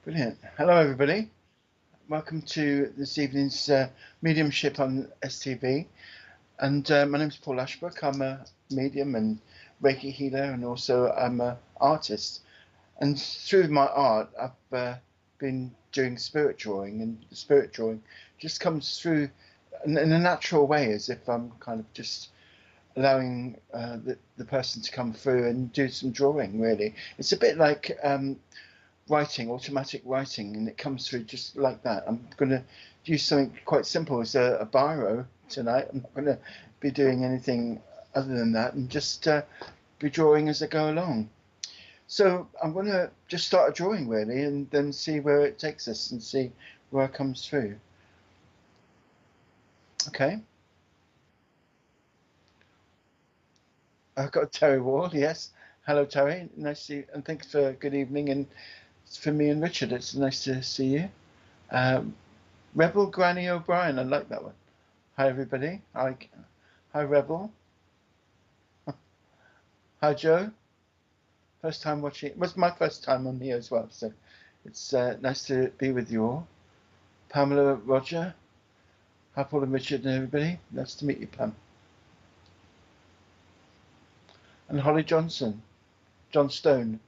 Brilliant. Hello, everybody. Welcome to this evening's mediumship on STV. And my name is Paul Lashbrook. I'm a medium and Reiki healer, and also I'm an artist. And through my art, I've been doing spirit drawing, and the spirit drawing just comes through in a natural way, as if I'm kind of just allowing the person to come through and do some drawing, really. It's a bit like writing, automatic writing, and it comes through just like that. I'm going to use something quite simple as a biro tonight. I'm not going to be doing anything other than that, and just be drawing as I go along. So I'm going to just start a drawing, really, and then see where it takes us and see where it comes through. Okay. I've got Terry Wall, yes. Hello, Terry. Nice to see you, and thanks for good evening. And for me and Richard, it's nice to see you. Um, Rebel Granny O'Brien, I like that one. Hi, everybody. Hi, Rebel. Hi, Joe. First time watching. It was my first time on here as well, so it's nice to be with you all. Pamela, Roger. Hi, Paul and Richard and everybody. Nice to meet you, Pam. And Holly Johnson. John Stone.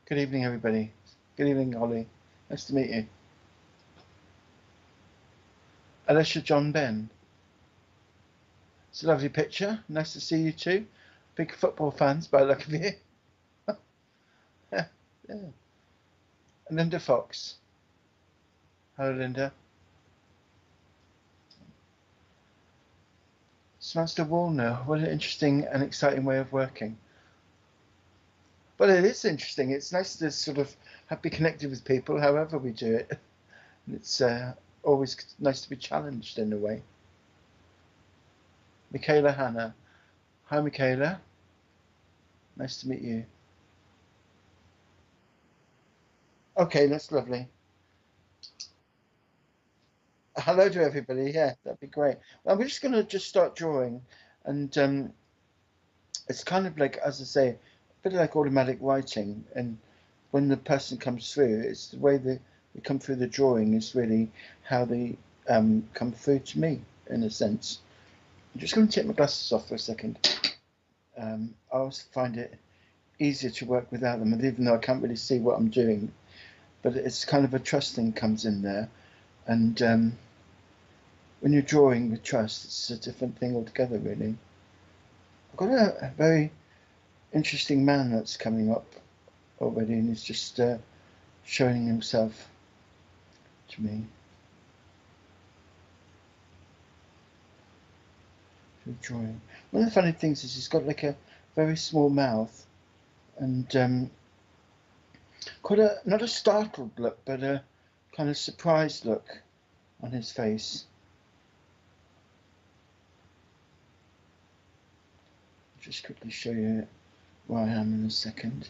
Good evening, everybody. Good evening, Holly. Nice to meet you. Alicia John Ben. It's a lovely picture. Nice to see you too. Big football fans by the look of you. Yeah, yeah. And Linda Fox. Hello, Linda. Samantha Wallner. What an interesting and exciting way of working. Well, it is interesting. It's nice to sort of be connected with people, however we do it. It's always nice to be challenged in a way. Michaela Hanna. Hi, Michaela. Nice to meet you. Okay, that's lovely. Hello to everybody. Yeah, that'd be great. Well, we're just going to just start drawing, and it's kind of like, as I say, a bit like automatic writing. And when the person comes through, it's the way they come through the drawing is really how they come through to me, in a sense. I'm just going to take my glasses off for a second. I always find it easier to work without them, and even though I can't really see what I'm doing, but it's kind of a trust thing comes in there. And when you're drawing with trust, it's a different thing altogether, really. I've got a very interesting man that's coming up already, and he's just showing himself to me. Through drawing. One of the funny things is he's got like a very small mouth, and quite a not a startled look, but a kind of surprised look on his face. I'll just quickly show you where I am in a second.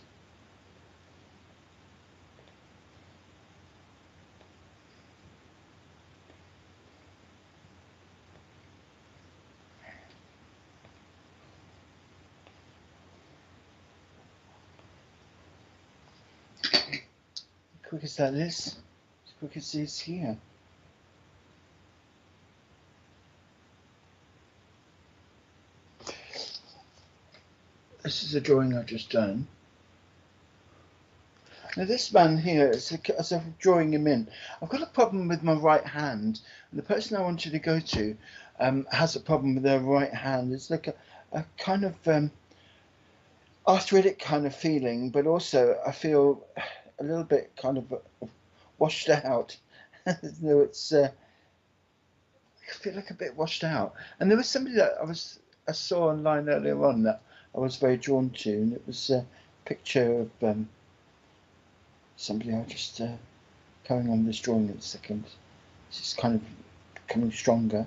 Quick as that is, as quick as it is here. This is a drawing I've just done. Now this man here, as I'm drawing him in, I've got a problem with my right hand. And the person I want you to go to has a problem with their right hand. It's like a kind of arthritic kind of feeling, but also I feel a little bit kind of washed out. No, it's I feel like a bit washed out. And there was somebody that I saw online earlier on that I was very drawn to, and it was a picture of somebody. I'll just carrying on this drawing in a second. It's kind of becoming stronger.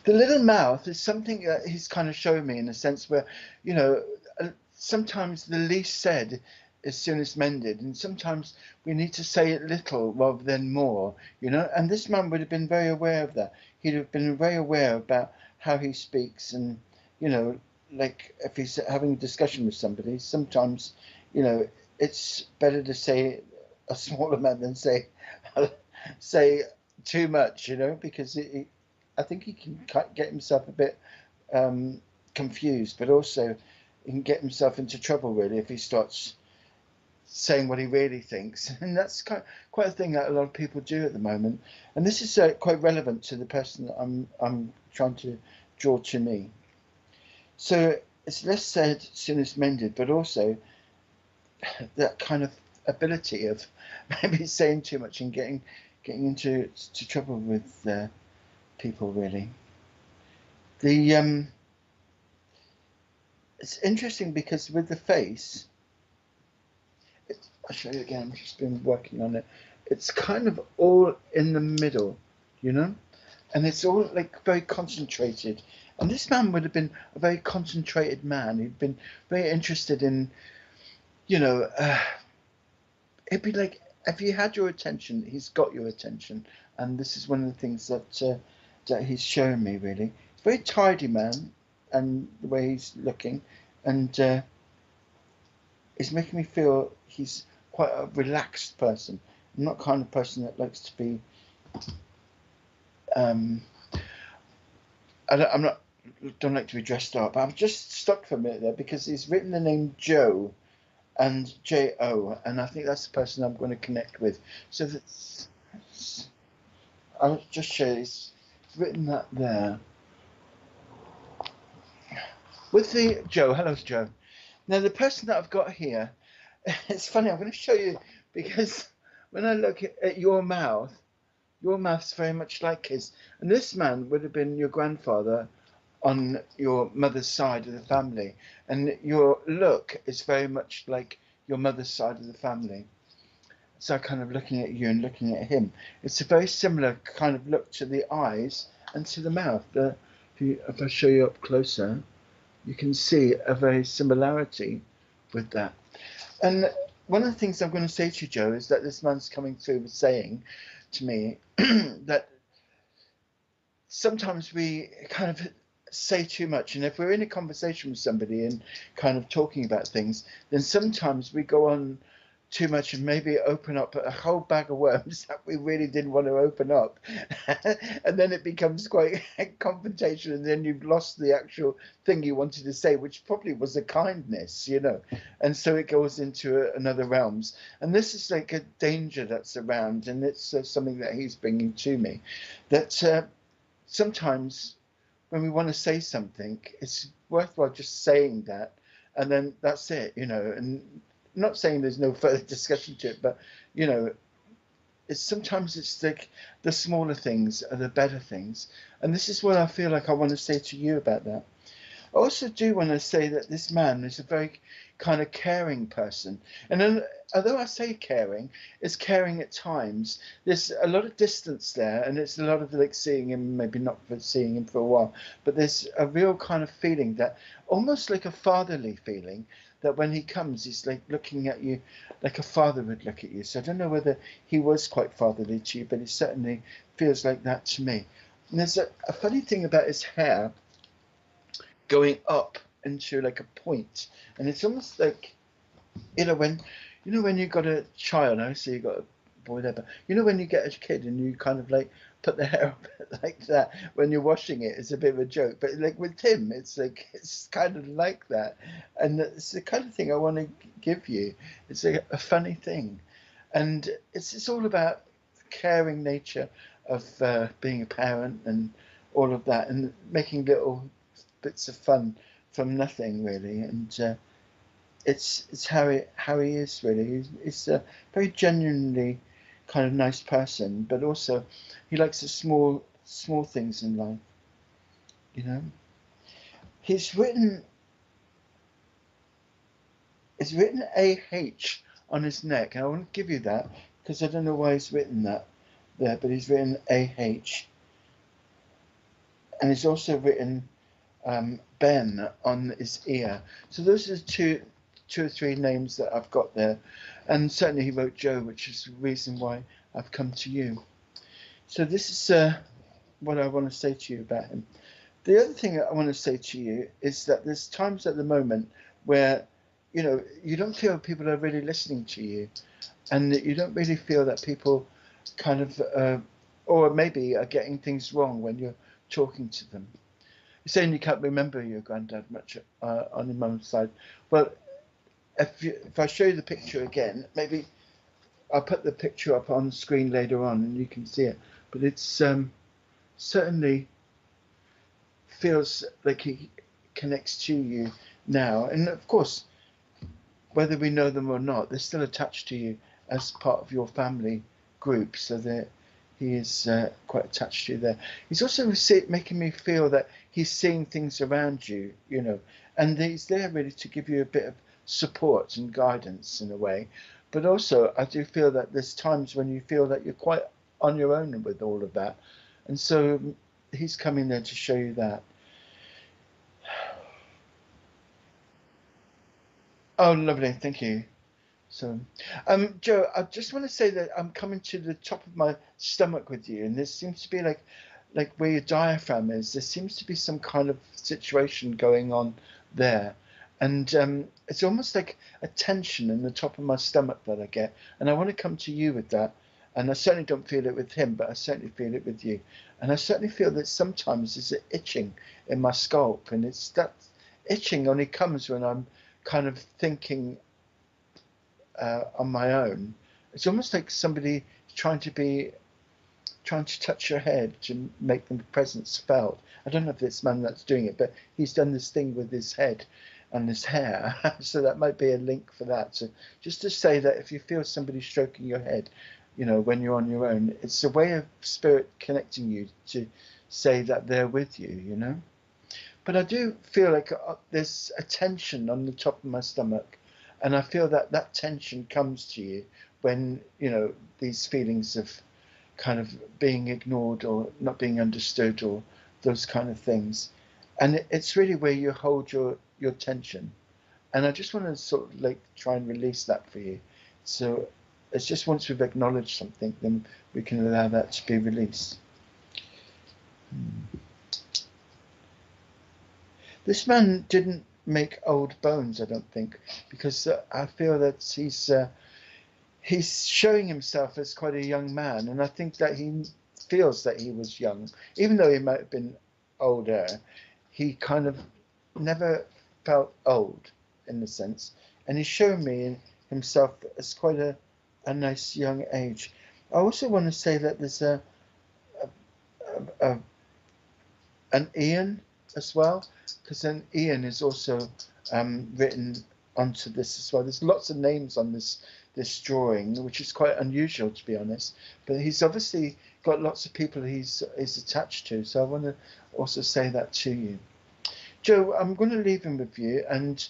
The little mouth is something that he's kind of showing me in a sense where, you know, sometimes the least said is soonest mended, and sometimes we need to say it little rather than more, you know. And this man would have been very aware of that. He'd have been very aware about how he speaks, and you know, like if he's having a discussion with somebody, sometimes, you know, it's better to say a smaller man than say too much, because I think he can get himself a bit confused, but also he can get himself into trouble really if he starts saying what he really thinks, and that's quite a thing that a lot of people do at the moment. And this is quite relevant to the person that I'm trying to draw to me. So it's less said, sooner it's mended, but also that kind of ability of maybe saying too much and getting into trouble with people. Really, the it's interesting because with the face, I'll show you again. I've just been working on it. It's kind of all in the middle, and it's all like very concentrated. And this man would have been a very concentrated man. He'd been very interested in, it'd be like if he had your attention, he's got your attention. And this is one of the things that he's showing me really. He's a very tidy man, and the way he's looking, and it's making me feel he's quite a relaxed person. I'm not the kind of person that likes to be. I'm not. Don't like to be dressed up. I'm just stuck for a minute there because he's written the name Joe, and J-O, and I think that's the person I'm going to connect with. So that's. I'll just show you. He's written that there. With the Joe. Hello, Joe. Now the person that I've got here. It's funny. I'm going to show you because when I look at your mouth's very much like his. And this man would have been your grandfather on your mother's side of the family. And your look is very much like your mother's side of the family. So kind of looking at you and looking at him. It's a very similar kind of look to the eyes and to the mouth. If I show you up closer, you can see a very similarity with that. And one of the things I'm going to say to you, Joe, is that this man's coming through with saying to me that sometimes we kind of say too much. And if we're in a conversation with somebody and kind of talking about things, then sometimes we go on too much and maybe open up a whole bag of worms that we really didn't want to open up. And then it becomes quite a confrontation, and then you've lost the actual thing you wanted to say, which probably was a kindness, and so it goes into another realms. And this is like a danger that's around, and it's something that he's bringing to me, that sometimes when we want to say something, it's worthwhile just saying that, and then that's it, and I'm not saying there's no further discussion to it, but sometimes like the smaller things are the better things, and this is what I feel like I want to say to you about that. I also do want to say that this man is a very kind of caring person, and then, although I say caring, it's caring at times. There's a lot of distance there, and it's a lot of like seeing him, maybe not for seeing him for a while, but there's a real kind of feeling that almost like a fatherly feeling, that when he comes, he's like looking at you like a father would look at you. So I don't know whether he was quite fatherly to you, but it certainly feels like that to me. And there's a funny thing about his hair going up into like a point, and it's almost like, when you got a child, I see you got a boy there, but when you get a kid and you kind of like put the hair up like that when you're washing it, it's a bit of a joke, but like with Tim, it's kind of like that, and it's the kind of thing I want to give you. It's a funny thing, and it's all about the caring nature of being a parent and all of that, and making little bits of fun from nothing really, and it's how he is really. He's a very genuinely kind of nice person, but also he likes the small things in life. He's written AH on his neck, and I want to give you that because I don't know why he's written that there, but he's written AH, and he's also written Ben on his ear. So those are two or three names that I've got there, and certainly he wrote Joe, which is the reason why I've come to you. So this is what I want to say to you about him. The other thing I want to say to you is that there's times at the moment where you don't feel people are really listening to you, and that you don't really feel that people kind of, or maybe are getting things wrong when you're talking to them. You're saying you can't remember your granddad much on your mum's side. Well, if I show you the picture again, maybe I'll put the picture up on the screen later on and you can see it. But it's certainly feels like he connects to you now. And of course, whether we know them or not, they're still attached to you as part of your family group. So that he is quite attached to you there. He's also making me feel that he's seeing things around you, you know, and he's there really to give you a bit of support and guidance in a way. But also, I do feel that there's times when you feel that you're quite on your own with all of that. And so he's coming there to show you that. Oh, lovely. Thank you. So, Joe, I just want to say that I'm coming to the top of my stomach with you, and there seems to be like where your diaphragm is. There seems to be some kind of situation going on there, and it's almost like a tension in the top of my stomach that I get, and I want to come to you with that. And I certainly don't feel it with him, but I certainly feel it with you, and I certainly feel that sometimes there's an itching in my scalp, and it's that itching only comes when I'm kind of thinking on my own. It's almost like somebody trying to touch your head to make the presence felt. I don't know if it's man that's doing it, but he's done this thing with his head and his hair, so that might be a link for that. So just to say that if you feel somebody stroking your head, you know, when you're on your own, it's a way of spirit connecting you to say that they're with you, you know. But I do feel like there's a tension on the top of my stomach, and I feel that that tension comes to you when, you know, these feelings of kind of being ignored or not being understood or those kind of things. And it's really where you hold your tension. And I just want to sort of like try and release that for you. So it's just once we've acknowledged something, then we can allow that to be released. This man didn't make old bones, I don't think, because I feel that he's showing himself as quite a young man, and I think that he feels that he was young, even though he might have been older. He kind of never felt old in the sense, and he's shown me himself as quite a nice young age. I also want to say that there's a an Ian as well, because then Ian is also written onto this as well. There's lots of names on this drawing, which is quite unusual to be honest. But he's obviously got lots of people he's attached to. So I want to also say that to you. Joe, I'm going to leave him with you and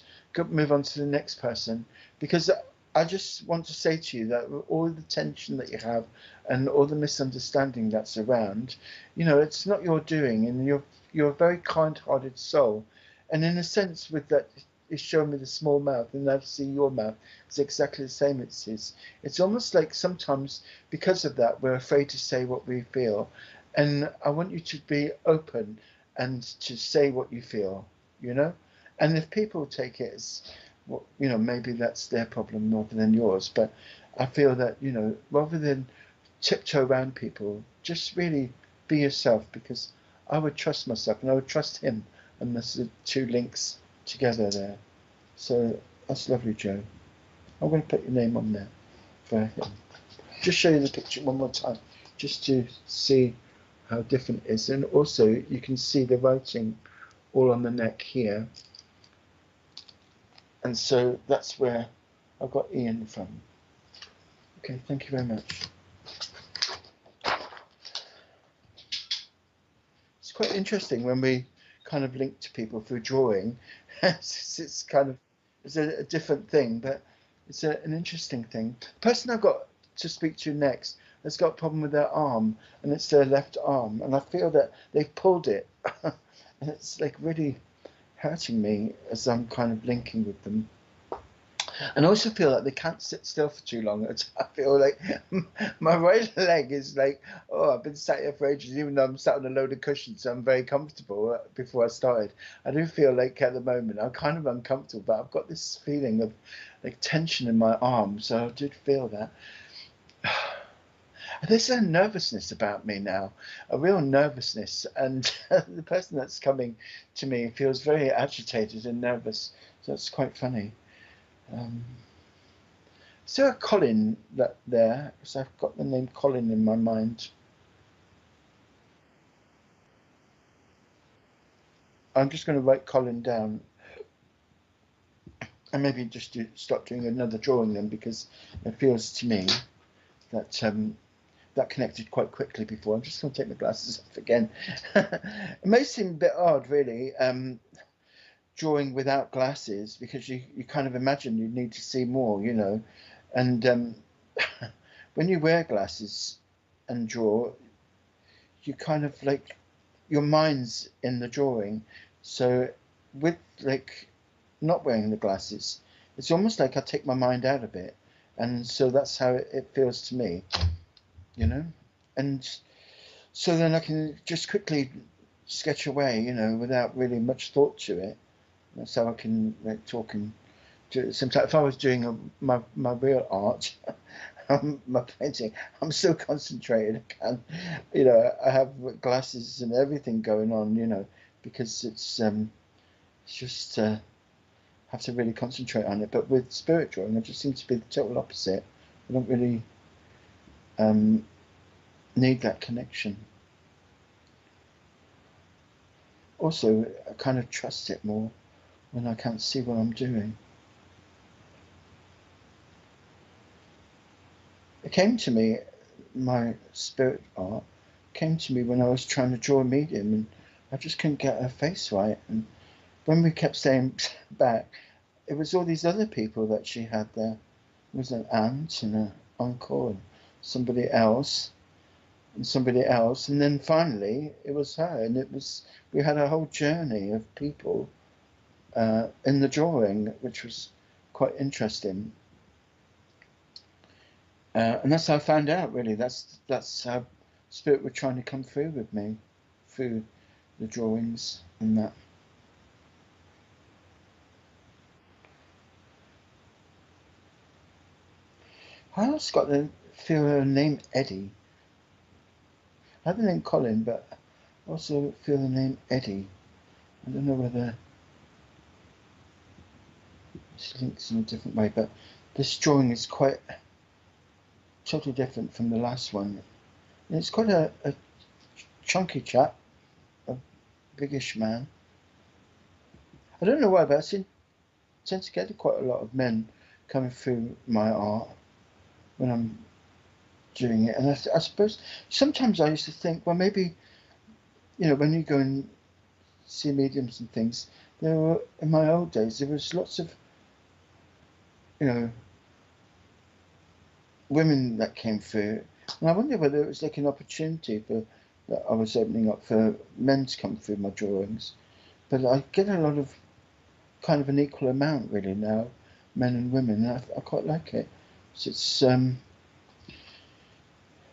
move on to the next person, because I just want to say to you that all the tension that you have and all the misunderstanding that's around, you know, it's not your doing, and you're a very kind-hearted soul, and in a sense, with that, it's showing me the small mouth, and I see your mouth. It's exactly the same as his. It's almost like sometimes because of that, we're afraid to say what we feel, and I want you to be open and to say what you feel, you know. And if people take it as, well, you know, maybe that's their problem rather than yours. But I feel that, you know, rather than tiptoe around people, just really be yourself, because I would trust myself and I would trust him, and there's the two links together there. So that's lovely, Joe. I'm going to put your name on there for him. Just show you the picture one more time, just to see how different it is. And also you can see the writing all on the neck here. And so that's where I got Ian from. Okay, thank you very much. It's quite interesting when we kind of link to people through drawing. It's kind of, it's a different thing, but it's an interesting thing. The person I've got to speak to next has got a problem with their arm, and it's their left arm, and I feel that they've pulled it, and it's like really hurting me as I'm kind of linking with them. And I also feel like they can't sit still for too long. I feel like my right leg is like, oh, I've been sat here for ages, even though I'm sat on a load of cushions, so I'm very comfortable before I started. I do feel like at the moment I'm kind of uncomfortable, but I've got this feeling of like tension in my arms, so I did feel that. There's a nervousness about me now, a real nervousness, and the person that's coming to me feels very agitated and nervous, so it's quite funny. Um, is there a Colin there? Because I've got the name Colin in my mind. I'm just going to write Colin down and maybe just stop doing another drawing then, because it feels to me that that connected quite quickly before. I'm just going to take my glasses off again. It may seem a bit odd, really, drawing without glasses, because you kind of imagine you need to see more, you know. And when you wear glasses and draw, you kind of like your mind's in the drawing. So with like not wearing the glasses, it's almost like I take my mind out of it, and so that's how it feels to me, you know. And so then I can just quickly sketch away, you know, without really much thought to it. That's how I can like talk and do. Sometimes if I was doing my real art, my painting, I'm so concentrated. I can, you know, I have glasses and everything going on, you know, because it's just have to really concentrate on it. But with spirit drawing, I just seem to be the total opposite. I don't really um, need that connection. Also, I kind of trust it more when I can't see what I'm doing. It came to me, my spirit art came to me when I was trying to draw a medium, and I just couldn't get her face right. And when we kept saying back, it was all these other people that she had there. It was an aunt and an uncle and somebody else and somebody else, and then finally it was her, and it was we had a whole journey of people in the drawing, which was quite interesting. And that's how I found out. Really, that's how spirit were trying to come through with me, through the drawings and that. I also got the feel her name Eddie. I have the name Colin, but I also feel the name Eddie. I don't know whether this links in a different way, but this drawing is quite totally different from the last one. And it's quite a chunky chap, a biggish man. I don't know why, but tend to get quite a lot of men coming through my art when I'm doing it. And I suppose sometimes I used to think, well, maybe, you know, when you go and see mediums and things, there were, in my old days, there was lots of, you know, women that came through. And I wonder whether it was like an opportunity for that I was opening up for men to come through my drawings. But I get a lot of kind of an equal amount really now, men and women. And I quite like it. So it's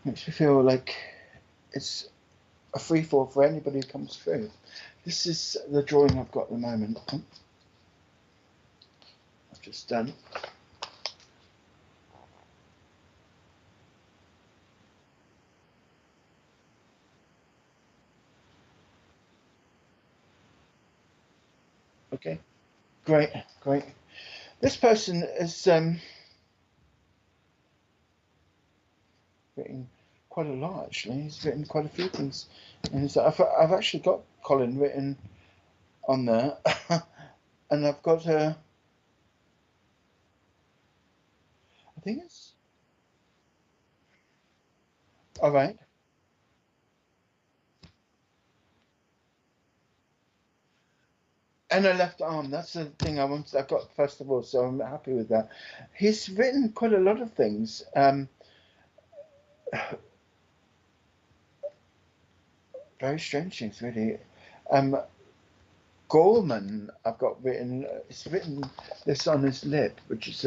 makes me feel like it's a free fall for anybody who comes through. This is the drawing I've got at the moment. I've just done. Okay, great, great. This person has written quite a lot actually. He's written quite a few things, and I've actually got Colin written on there, and I've got I think it's all right. And a left arm. That's the thing I wanted. I've got first of all, so I'm happy with that. He's written quite a lot of things. Very strange things, really. Um, Gorman, I've got written, it's written this on his lip, which is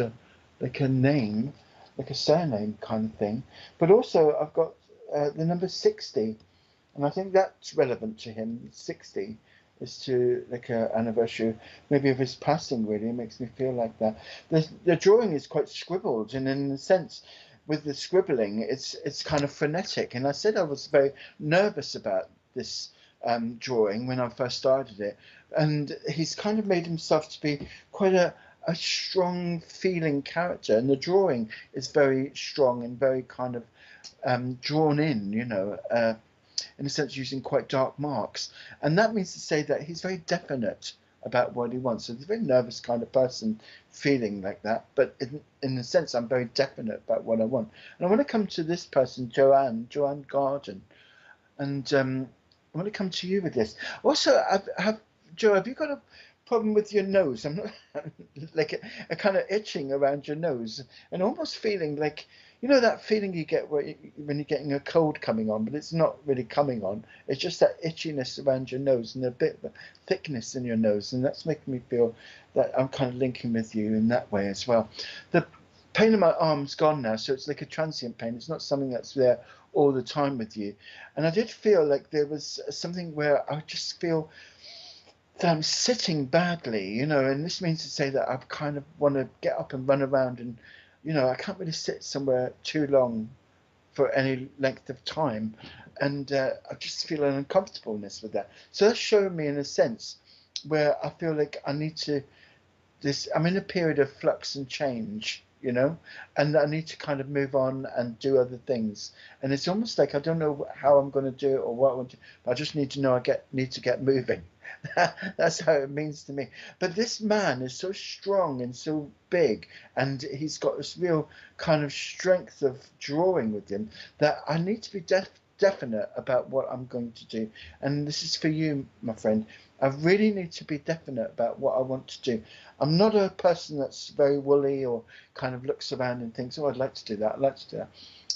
like a name, like a surname kind of thing. But also I've got the number 60, and I think that's relevant to him. 60 is to like a anniversary, maybe of his passing. Really, it makes me feel like that. The drawing is quite scribbled, and in a sense, with the scribbling, it's kind of frenetic. And I said I was very nervous about this drawing when I first started it, and he's kind of made himself to be quite a strong feeling character, and the drawing is very strong and very kind of drawn in, in a sense, using quite dark marks. And that means to say that he's very definite about what he wants. So he's a very nervous kind of person feeling like that. But in a sense, I'm very definite about what I want. And I want to come to this person, Joanne Garden. And I want to come to you with this. Also, Joe, have you got a problem with your nose? I'm not like a kind of itching around your nose and almost feeling like, that feeling you get when you're getting a cold coming on, but it's not really coming on. It's just that itchiness around your nose and a bit of thickness in your nose. And that's making me feel that I'm kind of linking with you in that way as well. The pain in my arm's gone now, so it's like a transient pain. It's not something that's there all the time with you. And I did feel like there was something where I just feel that I'm sitting badly, and this means to say that I kind of want to get up and run around, and I can't really sit somewhere too long for any length of time, and I just feel an uncomfortableness with that. So that's showing me in a sense where I feel like I need to I'm in a period of flux and change, and I need to kind of move on and do other things. And it's almost like I don't know how I'm going to do it or what I want to, but I just need to know need to get moving. That's how it means to me. But this man is so strong and so big, and he's got this real kind of strength of drawing with him that I need to be definite about what I'm going to do. And this is for you, my friend. I really need to be definite about what I want to do. I'm not a person that's very woolly or kind of looks around and thinks, oh, I'd like to do that. I'd like to do that.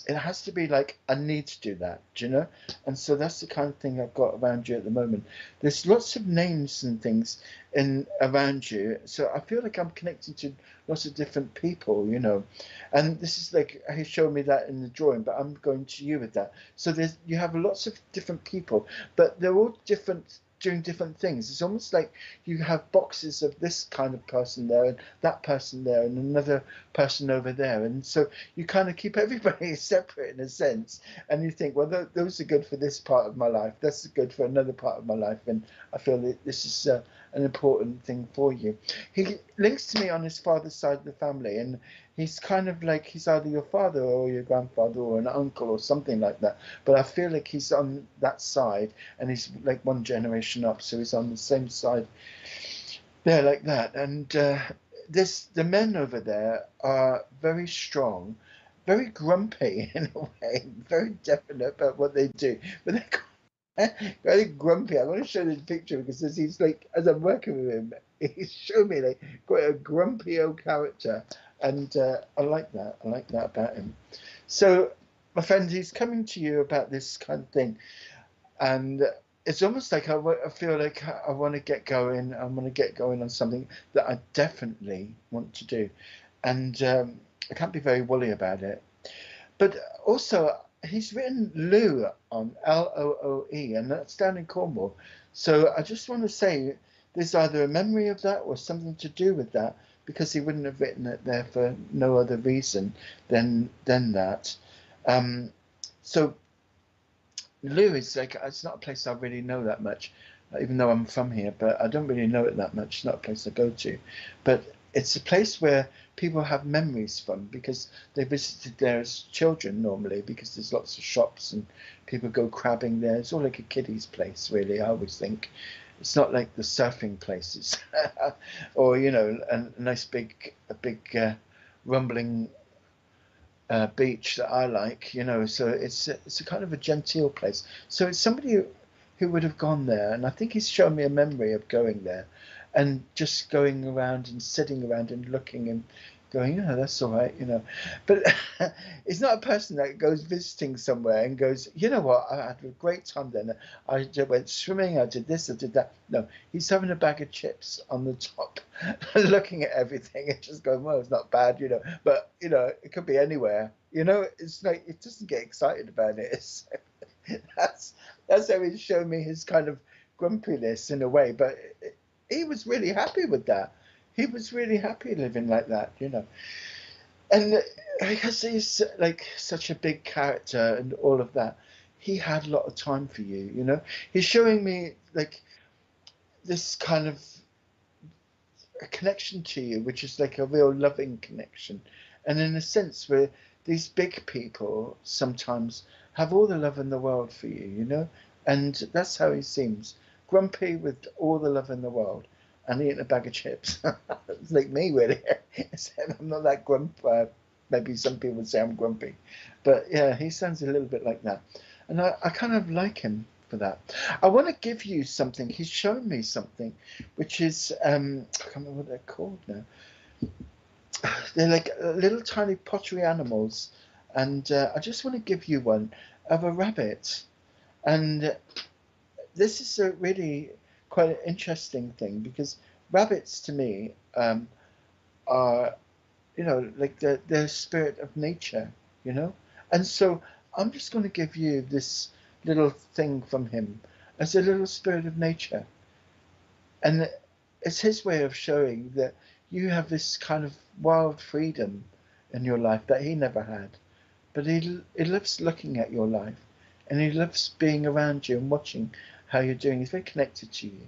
It has to be like, I need to do that, do you know? And so that's the kind of thing I've got around you at the moment. There's lots of names and things around you. So I feel like I'm connecting to lots of different people, And this is like, he showed me that in the drawing, but I'm going to you with that. So you have lots of different people, but they're all different, doing different things. It's almost like you have boxes of this kind of person there and that person there and another person over there, and so you kind of keep everybody separate in a sense, and you think, well, those are good for this part of my life, that's good for another part of my life, and I feel that this is an important thing for you. He links to me on his father's side of the family, and he's kind of like, he's either your father or your grandfather or an uncle or something like that, but I feel like he's on that side, and he's like one generation up, so he's on the same side there like that. And the men over there are very strong, very grumpy in a way, very definite about what they do, but they're very grumpy. I want to show this picture because he's like, as I'm working with him, he's showing me like quite a grumpy old character, and I like that. I like that about him. So, my friend, he's coming to you about this kind of thing, and it's almost like I feel like I want to get going. I want to get going on something that I definitely want to do, and I can't be very woolly about it. But also, he's written Lou on Looe, and that's down in Cornwall. So I just want to say there's either a memory of that or something to do with that, because he wouldn't have written it there for no other reason than that. So Lou is like, it's not a place I really know that much, even though I'm from here, but I don't really know it that much. It's not a place I go to, but it's a place where people have memories from because they visited there as children normally, because there's lots of shops and people go crabbing there. It's all like a kiddie's place, really, I always think. It's not like the surfing places or, a nice big rumbling beach that I like, so it's a kind of a genteel place. So it's somebody who would have gone there, and I think he's shown me a memory of going there and just going around and sitting around and looking and going, yeah, that's all right, you know. But it's not a person that goes visiting somewhere and goes, you know what, I had a great time then. I went swimming, I did this, I did that. No, he's having a bag of chips on the top, looking at everything and just going, well, it's not bad, you know. But, you know, it could be anywhere. You know, it's like, it doesn't get excited about it. It's, that's, that's how he's shown me his kind of grumpiness in a way. But he was really happy with that. He was really happy living like that, you know. And because he's like such a big character and all of that, he had a lot of time for you, you know. He's showing me like this kind of a connection to you, which is like a real loving connection. And in a sense where these big people sometimes have all the love in the world for you, you know? And that's how he seems. Grumpy with all the love in the world and eating a bag of chips. It's like me, really. I'm not that maybe some people would say I'm grumpy. But yeah, he sounds a little bit like that. And I kind of like him for that. I want to give you something. He's shown me something, which is I can't remember what they're called now. They're like little tiny pottery animals, and I just want to give you one of a rabbit. And this is a really quite an interesting thing because rabbits to me are, you know, like the spirit of nature, you know. And so I'm just going to give you this little thing from him as a little spirit of nature. And it's his way of showing that you have this kind of wild freedom in your life that he never had. But he loves looking at your life and he loves being around you and watching how you're doing. He's very connected to you.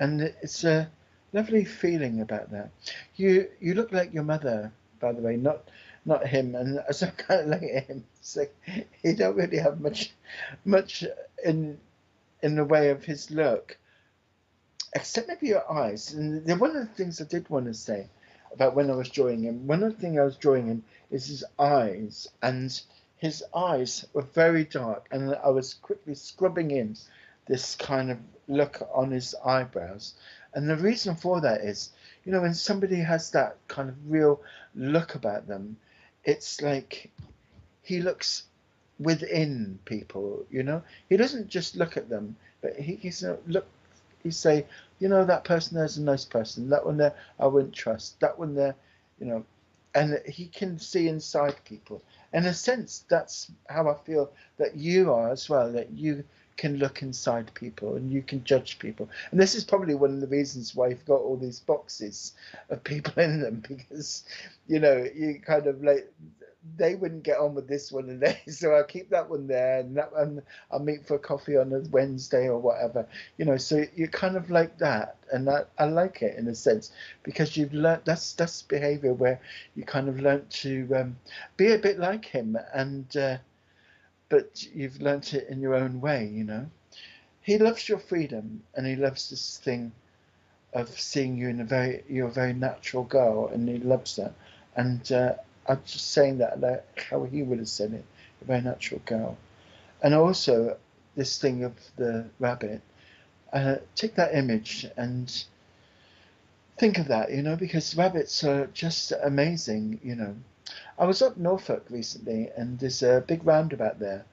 And it's a lovely feeling about that. You look like your mother, by the way, not him. And as I kind of look at him, it's like he don't really have much in the way of his look, except maybe your eyes. And one of the things I did want to say about when I was drawing him, one of the things I was drawing him is his eyes, and his eyes were very dark, and I was quickly scrubbing in this kind of look on his eyebrows. And the reason for that is, you know, when somebody has that kind of real look about them, it's like he looks within people, you know. He doesn't just look at them, but he's look. He say, you know, that person there's a nice person. That one there, I wouldn't trust. That one there, you know, and he can see inside people. In a sense, that's how I feel that you are as well. That you can look inside people and you can judge people. And this is probably one of the reasons why you've got all these boxes of people in them, because, you know, you kind of like they wouldn't get on with this one today, so I'll keep that one there, and that one I'll meet for coffee on a Wednesday or whatever, you know. So you're kind of like that, and I like it in a sense because you've learnt that's behaviour where you kind of learnt to be a bit like him, and but you've learnt it in your own way, you know. He loves your freedom, and he loves this thing of seeing you in you're a very natural girl, and he loves that, and. I'm just saying that like how he would have said it, a very natural girl. And also this thing of the rabbit. Take that image and think of that, you know, because rabbits are just amazing, you know. I was up Norfolk recently and there's a big roundabout there.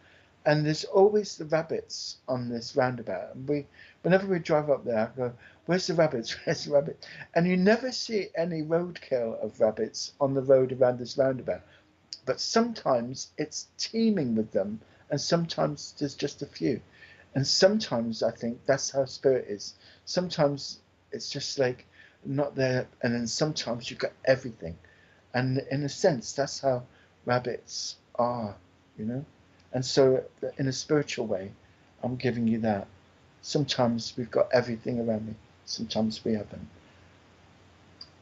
And there's always the rabbits on this roundabout. And whenever we drive up there, I go, where's the rabbits? Where's the rabbit? And you never see any roadkill of rabbits on the road around this roundabout. But sometimes it's teeming with them, and sometimes there's just a few. And sometimes I think that's how spirit is. Sometimes it's just like not there, and then sometimes you've got everything. And in a sense, that's how rabbits are, you know? And so, in a spiritual way, I'm giving you that. Sometimes we've got everything around me, sometimes we haven't.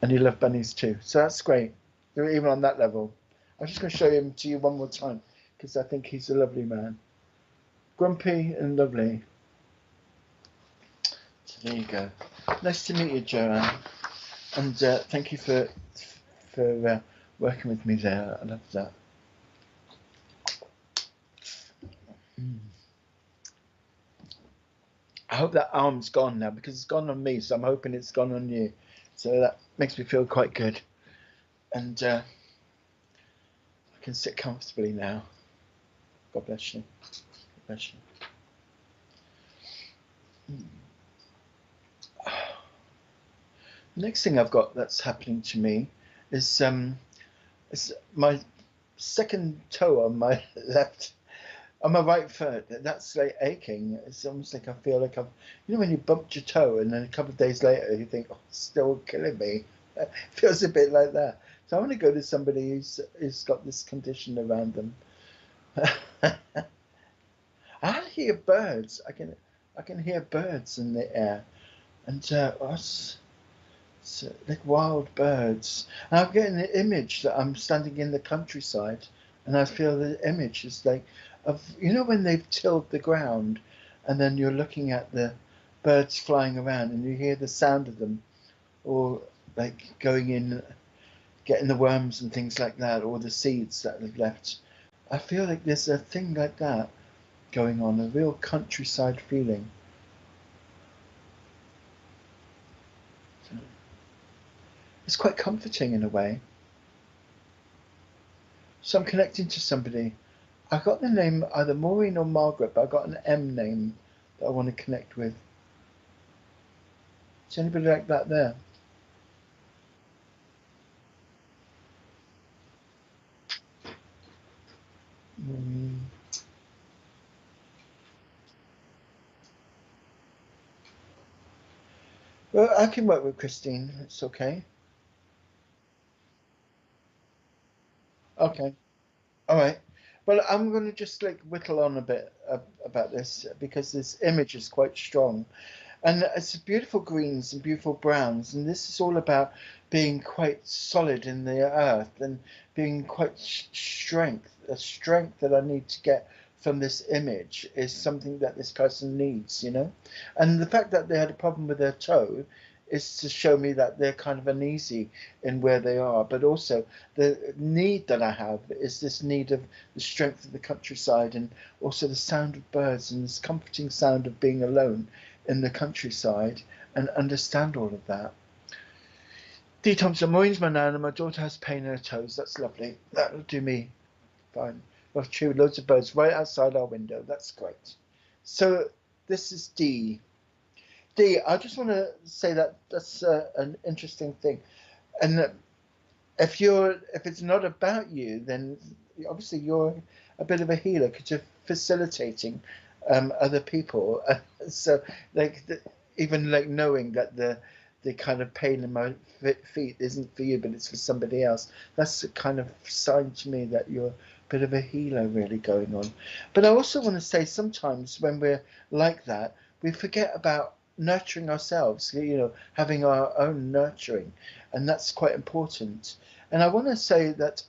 And you love bunnies too. So that's great. You're even on that level. I'm just going to show him to you one more time because I think he's a lovely man. Grumpy and lovely. So there you go. Nice to meet you, Joanne. And thank you for working with me there. I love that. I hope that arm's gone now because it's gone on me, so I'm hoping it's gone on you. So that makes me feel quite good. And I can sit comfortably now. God bless you. God bless you. The next thing I've got that's happening to me is my second toe on my left, on my right foot. That's like aching. It's almost like I feel like I've, when you bumped your toe and then a couple of days later you think, oh, it's still killing me. It feels a bit like that. So I want to go to somebody who's got this condition around them. I hear birds. I can hear birds in the air, and it's like wild birds. And I'm getting the image that I'm standing in the countryside, and I feel the image is like of when they've tilled the ground, and then you're looking at the birds flying around, and you hear the sound of them, or like going in, getting the worms and things like that, or the seeds that they've left. I feel like there's a thing like that going on, a real countryside feeling. It's quite comforting in a way. So I'm connecting to somebody. I got the name either Maureen or Margaret, but I got an M name that I want to connect with. Is anybody like that there? Mm. Well, I can work with Christine. It's okay. Okay. All right. Well, I'm going to just like whittle on a bit about this because this image is quite strong. And it's beautiful greens and beautiful browns, and this is all about being quite solid in the earth and being quite strength. A strength that I need to get from this image is something that this person needs. And the fact that they had a problem with their toe is to show me that they're kind of uneasy in where they are, but also the need that I have is this need of the strength of the countryside and also the sound of birds and this comforting sound of being alone in the countryside and understand all of that. D. Thompson, Maureen's my nan and my daughter has pain in her toes. That's lovely. That'll do me fine. We've chewed loads of birds right outside our window. That's great. So this is D. D, I just want to say that that's an interesting thing. And if it's not about you, then obviously you're a bit of a healer because you're facilitating other people. So like even like knowing that the kind of pain in my feet isn't for you, but it's for somebody else. That's a kind of sign to me that you're a bit of a healer really going on. But I also want to say sometimes when we're like that, we forget about nurturing ourselves, having our own nurturing, and that's quite important. And I want to say that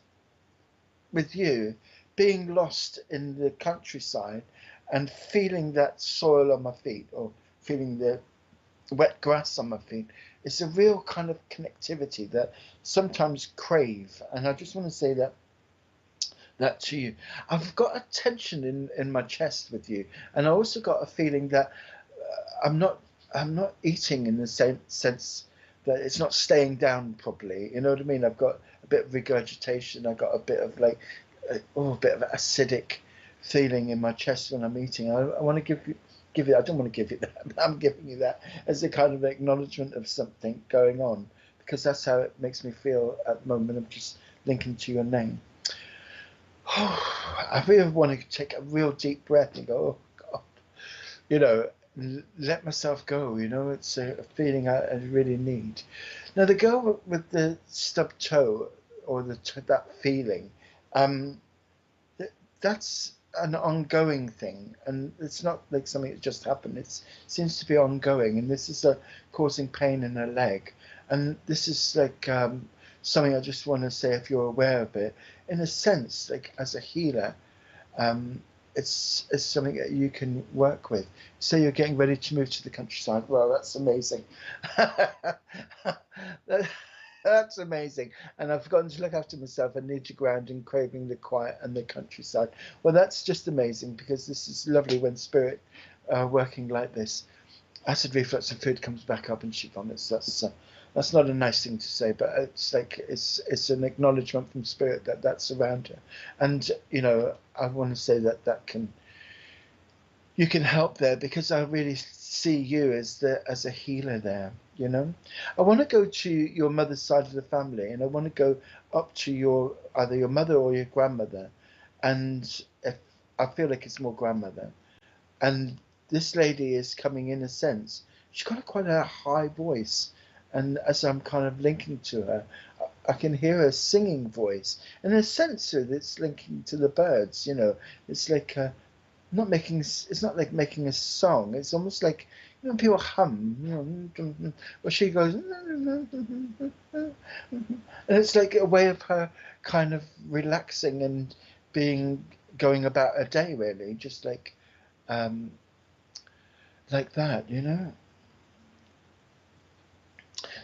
with you, being lost in the countryside and feeling that soil on my feet or feeling the wet grass on my feet, it's a real kind of connectivity that sometimes crave. And I just want to say that to you. I've got a tension in my chest with you, and I also got a feeling that I'm not eating in the same sense that it's not staying down properly. You know what I mean? I've got a bit of regurgitation. I got a bit of like, a bit of acidic feeling in my chest when I'm eating. I want to give you. I don't want to give you that, but I'm giving you that as a kind of acknowledgement of something going on because that's how it makes me feel at the moment. I'm just linking to your name. I really want to take a real deep breath and go, oh God, let myself go. It's a feeling I really need. Now, the girl with the stubbed toe or that feeling, um, that's an ongoing thing, and it's not like something that just happened. It seems to be ongoing, and this is causing pain in her leg, and this is like something I just want to say if you're aware of it. In a sense, like as a healer, um, it's something that you can work with. So you're getting ready to move to the countryside. Well, that's amazing. That's amazing. And I've forgotten to look after myself. I need to ground and craving the quiet and the countryside. Well, that's just amazing because this is lovely when spirit working like this. acid reflux and food comes back up and she vomits. That's not a nice thing to say, but it's like it's an acknowledgement from spirit that that's around her. And I want to say that you can help there, because I really see you as a healer there. I want to go to your mother's side of the family, and I want to go up to either your mother or your grandmother, and if I feel like it's more grandmother, and this lady is coming, in a sense, she's got quite a high voice, and as I'm kind of linking to her, I can hear her singing voice, and in a sense it's linking to the birds. It's like it's not like making a song. It's almost like people hum, or she goes, and it's like a way of her kind of relaxing and going about her day, really, just um, like that.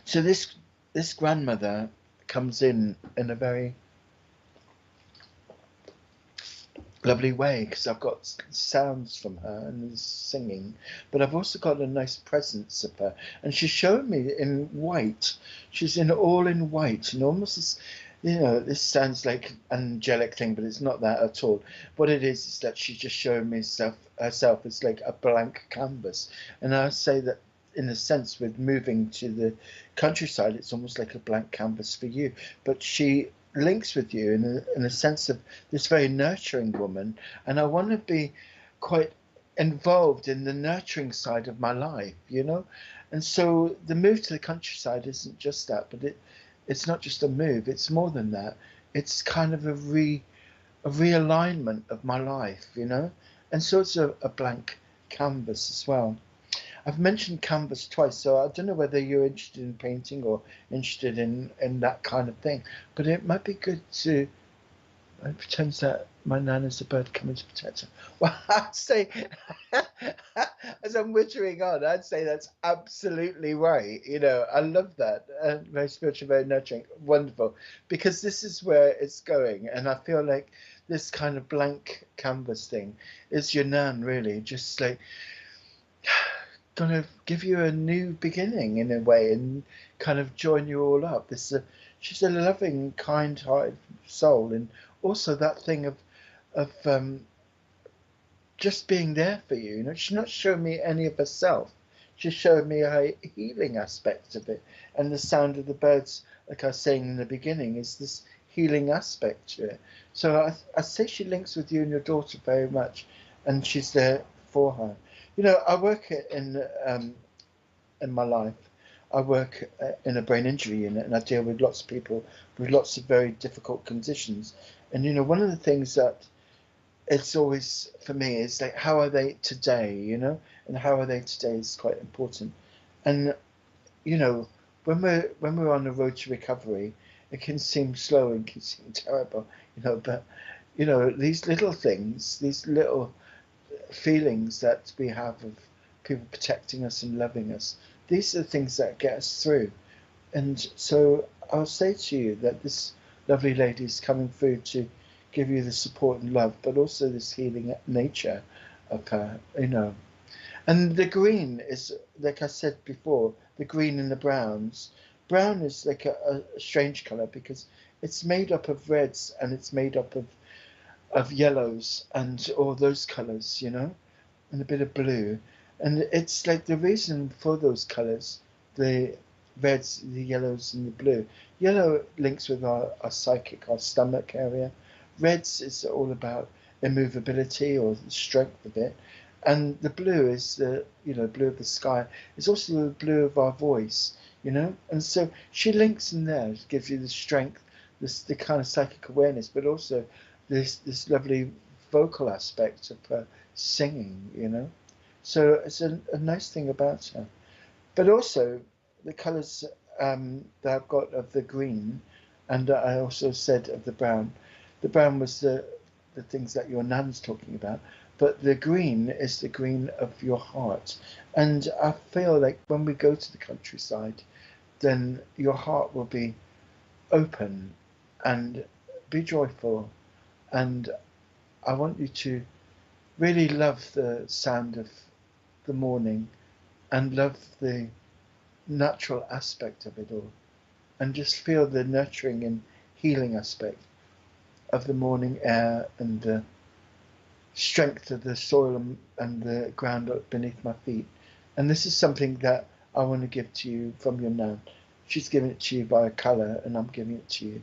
So this grandmother comes in a very lovely way, because I've got sounds from her and singing, but I've also got a nice presence of her, and she's showing me in white. She's all in white, and almost this sounds like an angelic thing, but it's not that at all. What it is that she's just showing me herself as like a blank canvas, and I say that in a sense, with moving to the countryside, it's almost like a blank canvas for you, but she links with you in a sense of this very nurturing woman, and I want to be quite involved in the nurturing side of my life. And so the move to the countryside isn't just that, but it's not just a move, it's more than that. It's kind of a realignment of my life. And so it's a blank canvas as well. I've mentioned canvas twice, so I don't know whether you're interested in painting or interested in that kind of thing. But it might be good to pretend that my nan is a bird coming to protect her. Well, I'd say, as I'm wittering on, I'd say that's absolutely right. I love that. Very spiritual, very nurturing, wonderful. Because this is where it's going, and I feel like this kind of blank canvas thing is your nan, really, just like gonna give you a new beginning in a way, and kind of join you all up. She's a loving, kind-hearted soul, and also that thing of just being there for you. She's not showing me any of herself. She's showing me a healing aspect of it, and the sound of the birds, like I was saying in the beginning, is this healing aspect to it. So I say she links with you and your daughter very much, and she's there for her. I work in my life. I work in a brain injury unit, and I deal with lots of people with lots of very difficult conditions. And one of the things that it's always for me is like, how are they today? And how are they today is quite important. And when we're on the road to recovery, it can seem slow and can seem terrible. But these little things, these little feelings that we have of people protecting us and loving us, these are the things that get us through. And so I'll say to you that this lovely lady is coming through to give you the support and love, but also this healing nature of her. And the green is, like I said before, the green and the browns. Brown is like a strange color, because it's made up of reds, and it's made up of yellows and all those colors, and a bit of blue. And it's like the reason for those colors, the reds, the yellows, and the blue. Yellow links with our psychic, our stomach area. Reds is all about immovability or the strength of it. And the blue is the blue of the sky. It's also the blue of our voice. And so she links in there to give you the strength, the kind of psychic awareness, but also this lovely vocal aspect of singing. So it's a nice thing about her. But also the colours that I've got of the green, and I also said of the brown. The brown was the things that your nan's talking about, but the green is the green of your heart. And I feel like when we go to the countryside, then your heart will be open and be joyful. And I want you to really love the sound of the morning, and love the natural aspect of it all, and just feel the nurturing and healing aspect of the morning air and the strength of the soil and the ground beneath my feet. And this is something that I want to give to you from your nan. She's giving it to you via colour, and I'm giving it to you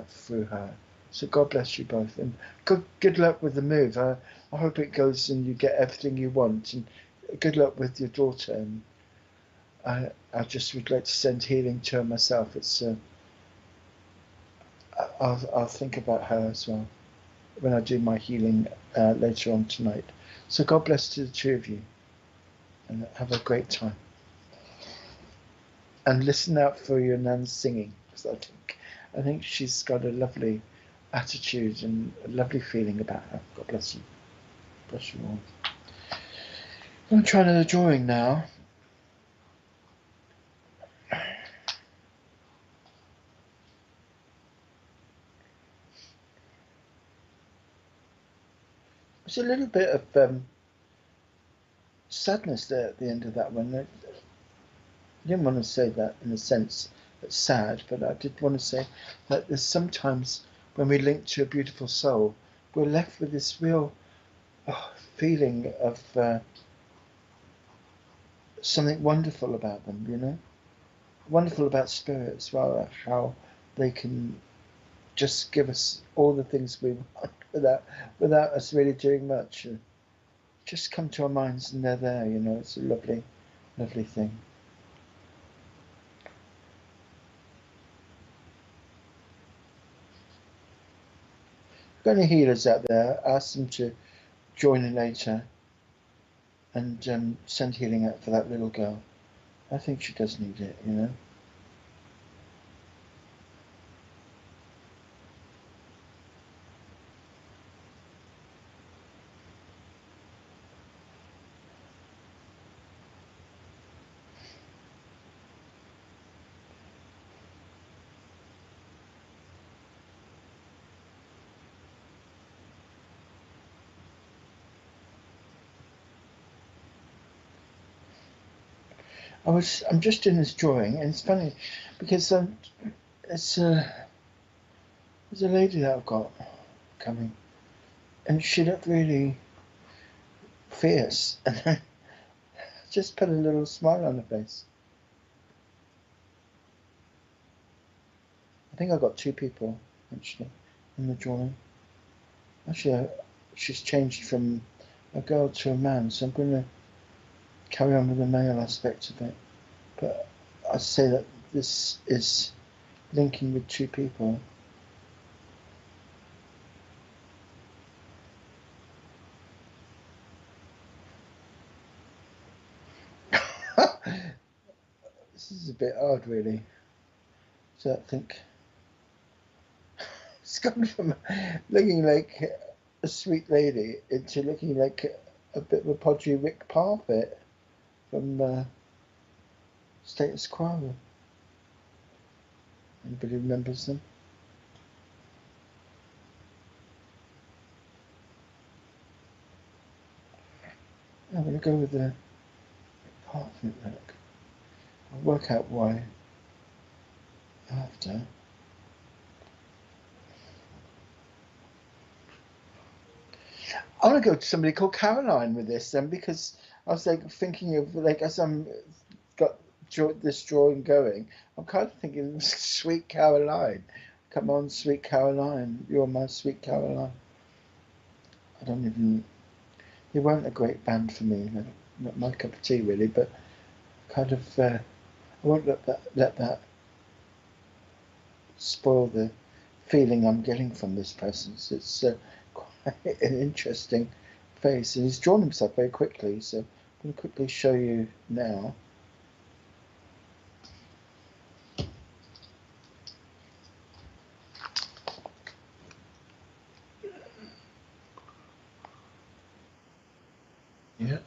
through her. So God bless you both, and good luck with the move. I hope it goes and you get everything you want, and good luck with your daughter. And I just would like to send healing to her myself. It's I'll think about her as well when I do my healing later on tonight. So God bless to the two of you, and have a great time. And listen out for your nan's singing, because I think she's got a lovely attitude and a lovely feeling about her. God bless you. Bless you all. I'm going to try another drawing now. There's a little bit of sadness there at the end of that one. I didn't want to say that in a sense that's sad, but I did want to say that there's sometimes when we link to a beautiful soul, we're left with this real feeling of something wonderful about them, you know? Wonderful about spirit as well, how they can just give us all the things we want without us really doing much. Just come to our minds and they're there, you know. It's a lovely, lovely thing. If any healers out there, ask them to join in later and send healing out for that little girl. I think she does need it, you know. I'm just doing this drawing, and it's funny because there's a lady that I've got coming, and she looked really fierce, and I just put a little smile on her face. I think I got two people actually in the drawing. Actually, she's changed from a girl to a man, so I'm going to carry on with the male aspect of it. But I say that this is linking with two people. This is a bit odd, really. So I think it's gone from looking like a sweet lady into looking like a bit of a podgy Rick Parfitt from Status Quo. Anybody remembers them? I'm going to go with the Parfitt look. I'll work out why after. I want to go to somebody called Caroline with this then, because I was like thinking of like as I'm got this drawing going, I'm kind of thinking Sweet Caroline. Come on, Sweet Caroline, you're my Sweet Caroline. I don't even. They weren't a great band for me. Not my cup of tea really, but kind of. I won't let that spoil the feeling I'm getting from this presence. It's quite an interesting face, and he's drawn himself very quickly. So I'm going to quickly show you now. Yeah.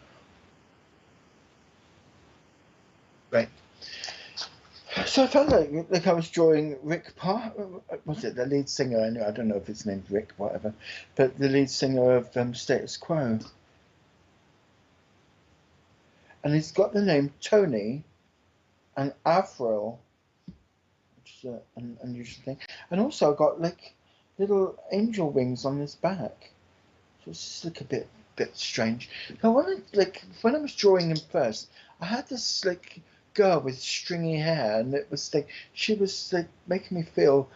Right. So I felt like I was drawing Rick was it the lead singer? I don't know if his name's Rick, whatever, but the lead singer of Status Quo. and he's got the name Tony and Avril, which is an unusual thing. And also got like little angel wings on his back. So it's just like a bit strange. Now when I was drawing him first, I had this like girl with stringy hair, and it was like she was like making me feel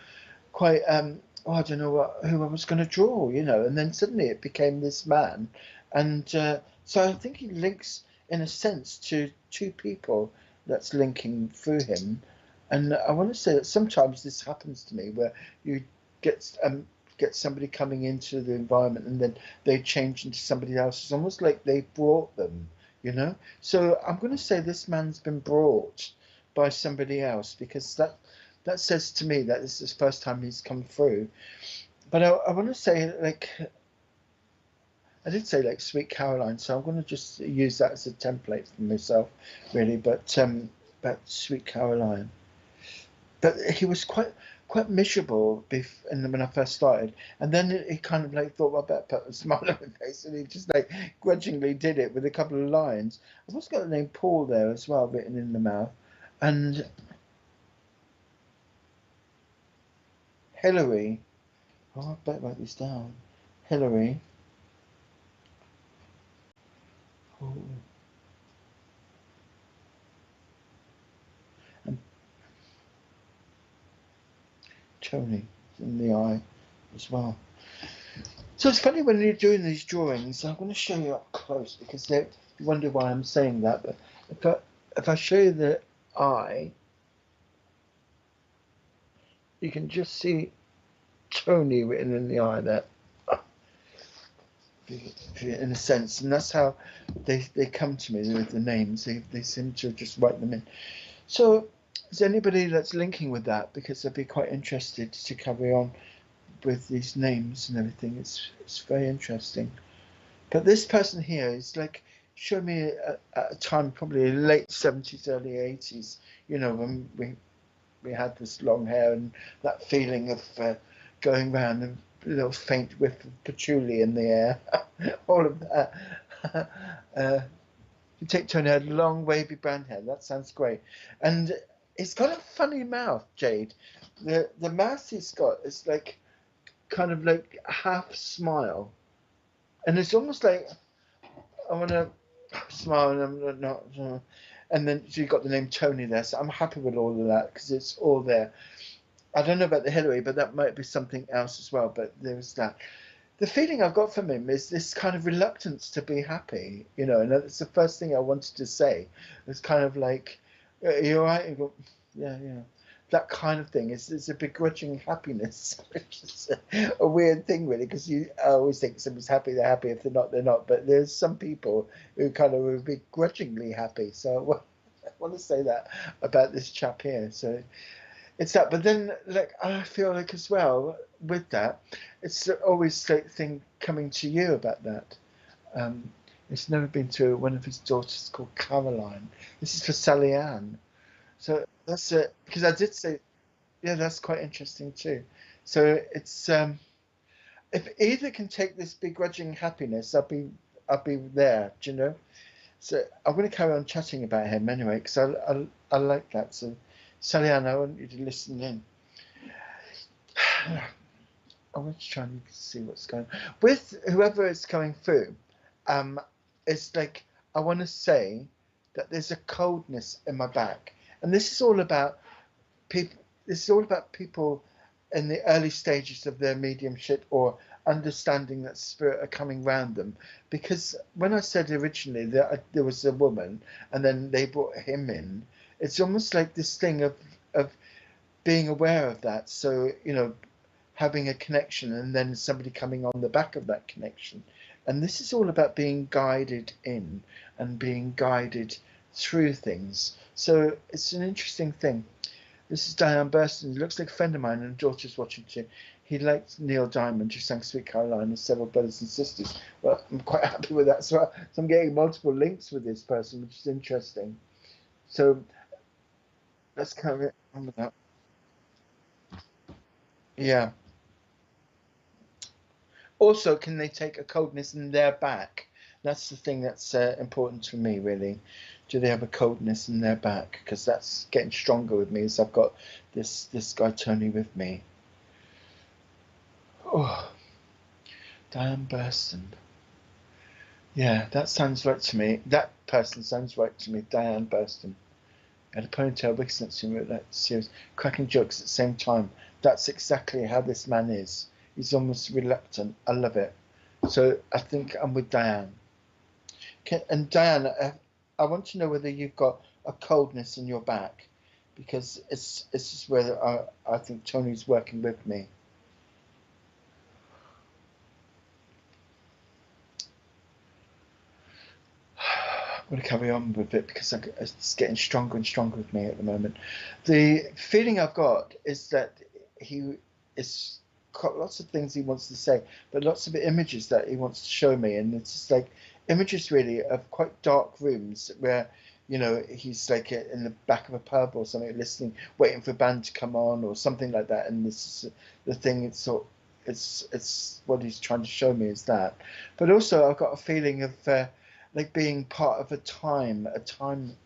quite I don't know who I was going to draw, and then suddenly it became this man, and so I think he links in a sense to two people that's linking through him, and I want to say that sometimes this happens to me where you get get somebody coming into the environment and then they change into somebody else. It's almost like they brought them. So I'm going to say this man's been brought by somebody else, because that says to me that this is the first time he's come through. But I want to say, like, I did say like Sweet Caroline, so I'm going to just use that as a template for myself, really. But Sweet Caroline. But he was quite miserable when I first started, and then he kind of like thought, well, I better put a smile on my face, and he just like grudgingly did it with a couple of lines. I've also got the name Paul there as well, written in the mouth, and Hillary. Oh, I better write this down. Hillary. Oh. And Tony in the eye as well. So it's funny when you're doing these drawings. I'm going to show you up close because you wonder why I'm saying that. But if I show you the eye, you can just see Tony written in the eye there, in a sense, and that's how they come to me with the names. They seem to just write them in. So is anybody that's linking with that? Because I'd be quite interested to carry on with these names and everything. It's very interesting. But this person here is like showed me at a time probably late 70s, early 80s. When we had this long hair and that feeling of going round and a little faint whiff of patchouli in the air, all of that. You take Tony had long wavy brown hair. That sounds great, and he's got a funny mouth, Jade. The mouth he's got is like kind of like half smile, and it's almost like I want to smile and I'm not. And then so you got the name Tony there, so I'm happy with all of that because it's all there. I don't know about the Hillary, but that might be something else as well. But there's that. The feeling I've got from him is this kind of reluctance to be happy, and that's the first thing I wanted to say. It's kind of like, are you all right? You go, yeah, yeah. That kind of thing. It's a begrudging happiness, which is a weird thing, really, because I always think if somebody's happy, they're happy. If they're not, they're not. But there's some people who kind of are begrudgingly happy. So I want to say that about this chap here. So it's that, but then like I feel like as well with that, it's always like thing coming to you about that. Um, it's never been to one of his daughters called Caroline. This is for Sally Ann. So that's it because I did say, yeah, that's quite interesting too. So it's if either can take this begrudging happiness, I'll be there. Do you know? So I'm going to carry on chatting about him anyway because I like that. So Sally Ann, I want you to listen in. I want to try and see what's going on. With whoever is coming through. It's like I want to say that there's a coldness in my back, and this is all about people. This is all about people in the early stages of their mediumship or understanding that spirit are coming round them. Because when I said originally that there was a woman and then they brought him in, it's almost like this thing of being aware of that. So having a connection and then somebody coming on the back of that connection. And this is all about being guided in and being guided through things. So it's an interesting thing. This is Diane Burston. He looks like a friend of mine and daughter's watching too. He liked Neil Diamond, who sang Sweet Caroline, and several brothers and sisters. Well, I'm quite happy with that. So I'm getting multiple links with this person, which is interesting. So let's carry on with that. Yeah. Also, can they take a coldness in their back That's the thing that's important to me, really. Do they have a coldness in their back? Because that's getting stronger with me as I've got this guy Tony with me. Oh, Diane Burston. Yeah, that sounds right to me. That person sounds right to me. Diane Burston. Had a ponytail, wicked sense of humor, that serious, cracking jokes at the same time. That's exactly how this man is. He's almost reluctant. I love it. So I think I'm with Diane. And Diane, I want to know whether you've got a coldness in your back, because it's just where I think Tony's working with me. I'm going to carry on with it because it's getting stronger and stronger with me at the moment. The feeling I've got is that he is got lots of things he wants to say, but lots of images that he wants to show me, and it's just like images really of quite dark rooms where he's like in the back of a pub or something, listening, waiting for a band to come on or something like that. And this is the thing. It's what he's trying to show me is that, but also I've got a feeling of like being part of a time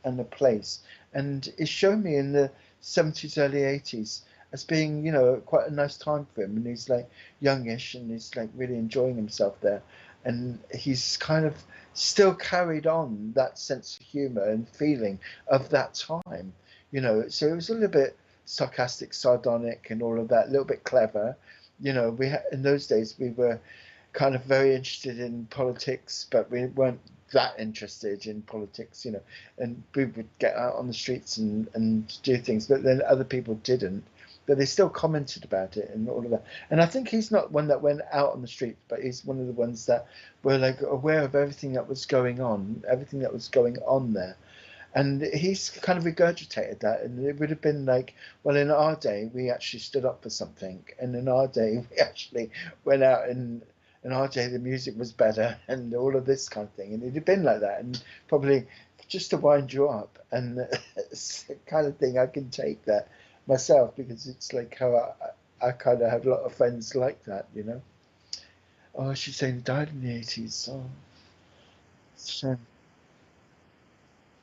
and a place. And it's shown me in the 70s, early 80s as being, quite a nice time for him. And he's like youngish and he's like really enjoying himself there. And he's kind of still carried on that sense of humor and feeling of that time, So it was a little bit sarcastic, sardonic, and all of that, a little bit clever. In those days we were kind of very interested in politics, but we weren't that interested in politics, and we would get out on the streets and do things, but then other people didn't. But they still commented about it and all of that. And I think he's not one that went out on the streets, but he's one of the ones that were like aware of everything that was going on, there. And he's kind of regurgitated that, and it would have been like, well, in our day, we actually stood up for something, and in our day, we actually went out and in our day, the music was better, and all of this kind of thing, and it had been like that, and probably just to wind you up, and it's the kind of thing I can take that myself because it's like how I kind of have a lot of friends like that. Oh, she's saying he died in the 80s. Oh, it's a shame.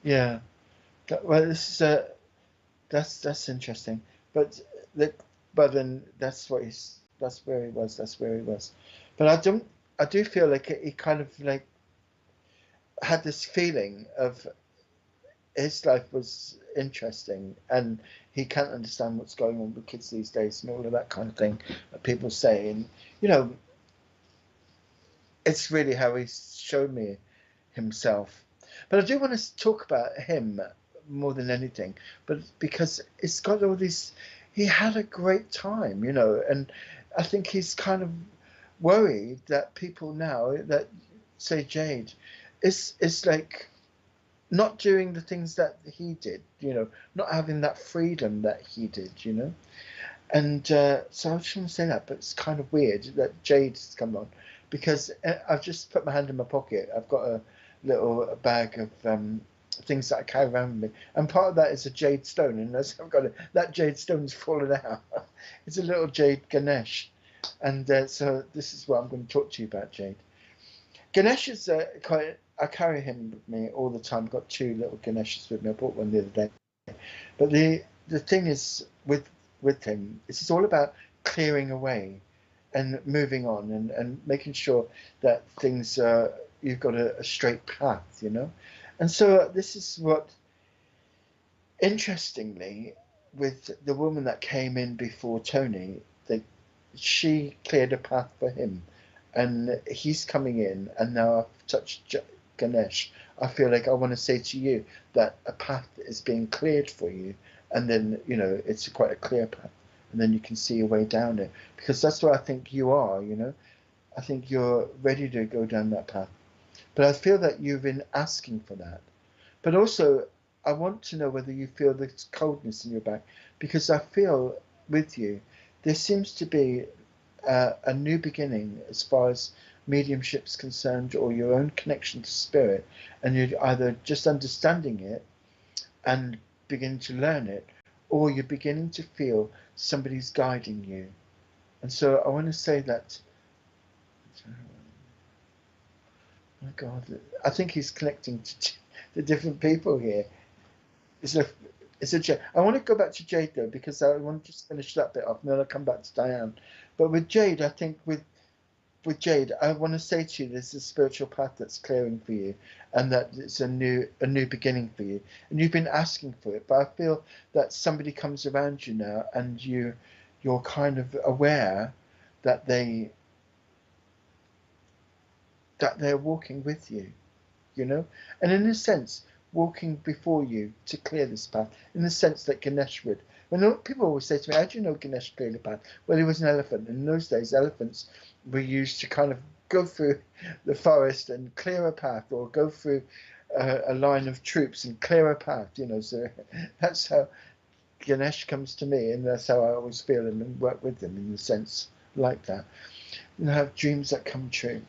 Yeah. Well, this is that's interesting, but the, but then that's where he was. That's where he was. But I do feel like he kind of like had this feeling of his life was interesting, and he can't understand what's going on with kids these days and all of that kind of thing that people say. And you know, it's really how he's shown me himself. But I do want to talk about him more than anything, but because it's got all these. He had a great time, and I think he's kind of worried that people now that say Jade is like not doing the things that he did, not having that freedom that he did. And so I just want to say that, but it's kind of weird that Jade's come on because I've just put my hand in my pocket. I've got a little bag of things that I carry around with me, and part of that is a jade stone, and as I've got it, that jade stone's fallen out. It's a little jade Ganesh, and so this is what I'm going to talk to you about, Jade. Ganesh is quite. I carry him with me all the time. I've got two little Ganeshs with me. I bought one the other day. But the thing is with him, it's all about clearing away and moving on and making sure that things you've got a straight path. And so this is what, interestingly, with the woman that came in before Tony, that she cleared a path for him, and he's coming in, and now I've touched Ganesh. I feel like I want to say to you that a path is being cleared for you, and then it's quite a clear path, and then you can see your way down it, because that's what I think you are. I think you're ready to go down that path, but I feel that you've been asking for that. But also, I want to know whether you feel this coldness in your back, because I feel with you, there seems to be a new beginning as far as mediumship's concerned, or your own connection to spirit, and you're either just understanding it and beginning to learn it, or you're beginning to feel somebody's guiding you. And so I want to say that Oh God, I think he's connecting to different people here. It's a, it's a Jade. I want to go back to Jade though because I want to just finish that bit off, and then I'll come back to Diane. But with Jade, I think with Jade, I want to say to you, there's a spiritual path that's clearing for you, and that it's a new beginning for you, and you've been asking for it. But I feel that somebody comes around you now, and you're kind of aware that they're walking with you, you know, and in a sense, walking before you to clear this path, in the sense that Ganesh would. When people always say to me, "How do you know Ganesh cleared the path?" Well, he was an elephant. In those days, elephants were used to kind of go through the forest and clear a path, or go through a line of troops and clear a path. You know, so that's how Ganesh comes to me, and that's how I always feel him and work with him in the sense like that. You have dreams that come true,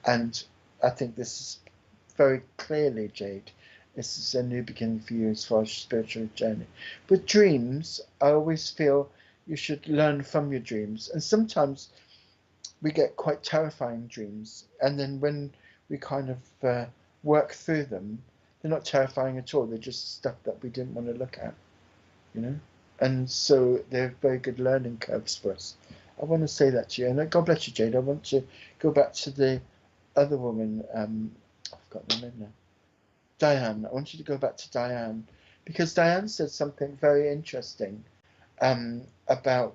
and I think this is very clearly, Jade, this is a new beginning for you as far as your spiritual journey. With dreams, I always feel you should learn from your dreams. And sometimes we get quite terrifying dreams. And then when we kind of work through them, they're not terrifying at all. They're just stuff that we didn't want to look at, you know? And so they're very good learning curves for us. I want to say that to you. And God bless you, Jade. I want to go back to the other woman. I've forgotten her name now. Diane. I want you to go back to Diane because Diane said something very interesting about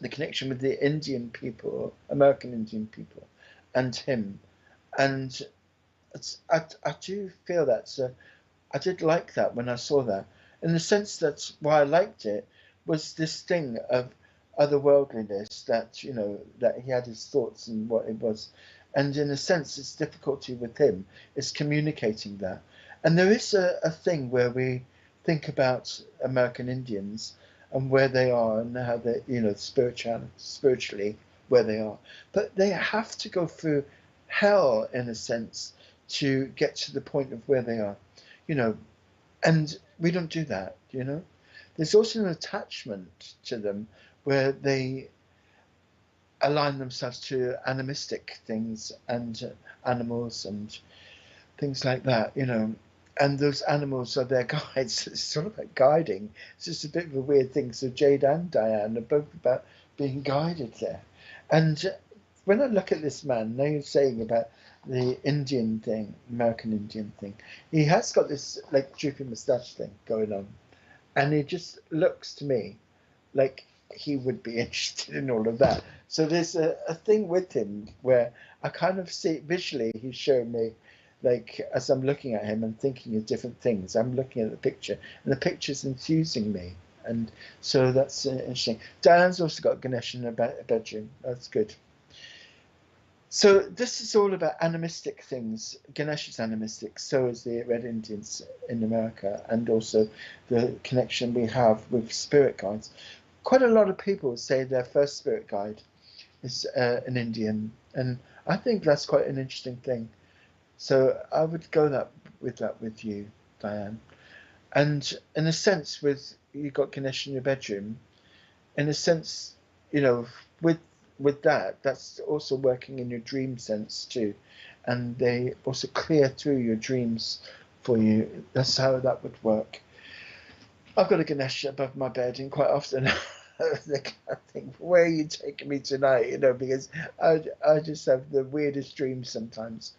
the connection with the Indian people, American Indian people, and him. And I do feel that. So I did like that when I saw that, in the sense that why I liked it was this thing of otherworldliness, that that he had his thoughts and what it was, and in a sense, his difficulty with him is communicating that. And there is a thing where we think about American Indians and where they are and how they, spiritually where they are, but they have to go through hell in a sense to get to the point of where they are, you know, and we don't do that, you know. There's also an attachment to them where they align themselves to animistic things and animals and things like that, you know. And those animals are their guides. It's sort of like guiding. It's just a bit of a weird thing. So Jade and Diane are both about being guided there. And when I look at this man, now you're saying about the Indian thing, American Indian thing, he has got this like droopy moustache thing going on. And he just looks to me like he would be interested in all of that. So there's a thing with him where I kind of see visually he's showing me, like, as I'm looking at him and thinking of different things, I'm looking at the picture and the picture's infusing me. And so that's interesting. Diane's also got Ganesh in her bedroom. That's good. So this is all about animistic things. Ganesh is animistic, so is the Red Indians in America, and also the connection we have with spirit guides. Quite a lot of people say their first spirit guide is an Indian, and I think that's quite an interesting thing. So I would go that with you, Diane. And in a sense, with you got Ganesh in your bedroom, in a sense, you know, with that, that's also working in your dream sense too, and they also clear through your dreams for you. That's how that would work. I've got a Ganesh above my bed, and quite often I think, where are you taking me tonight? You know, because I just have the weirdest dreams sometimes,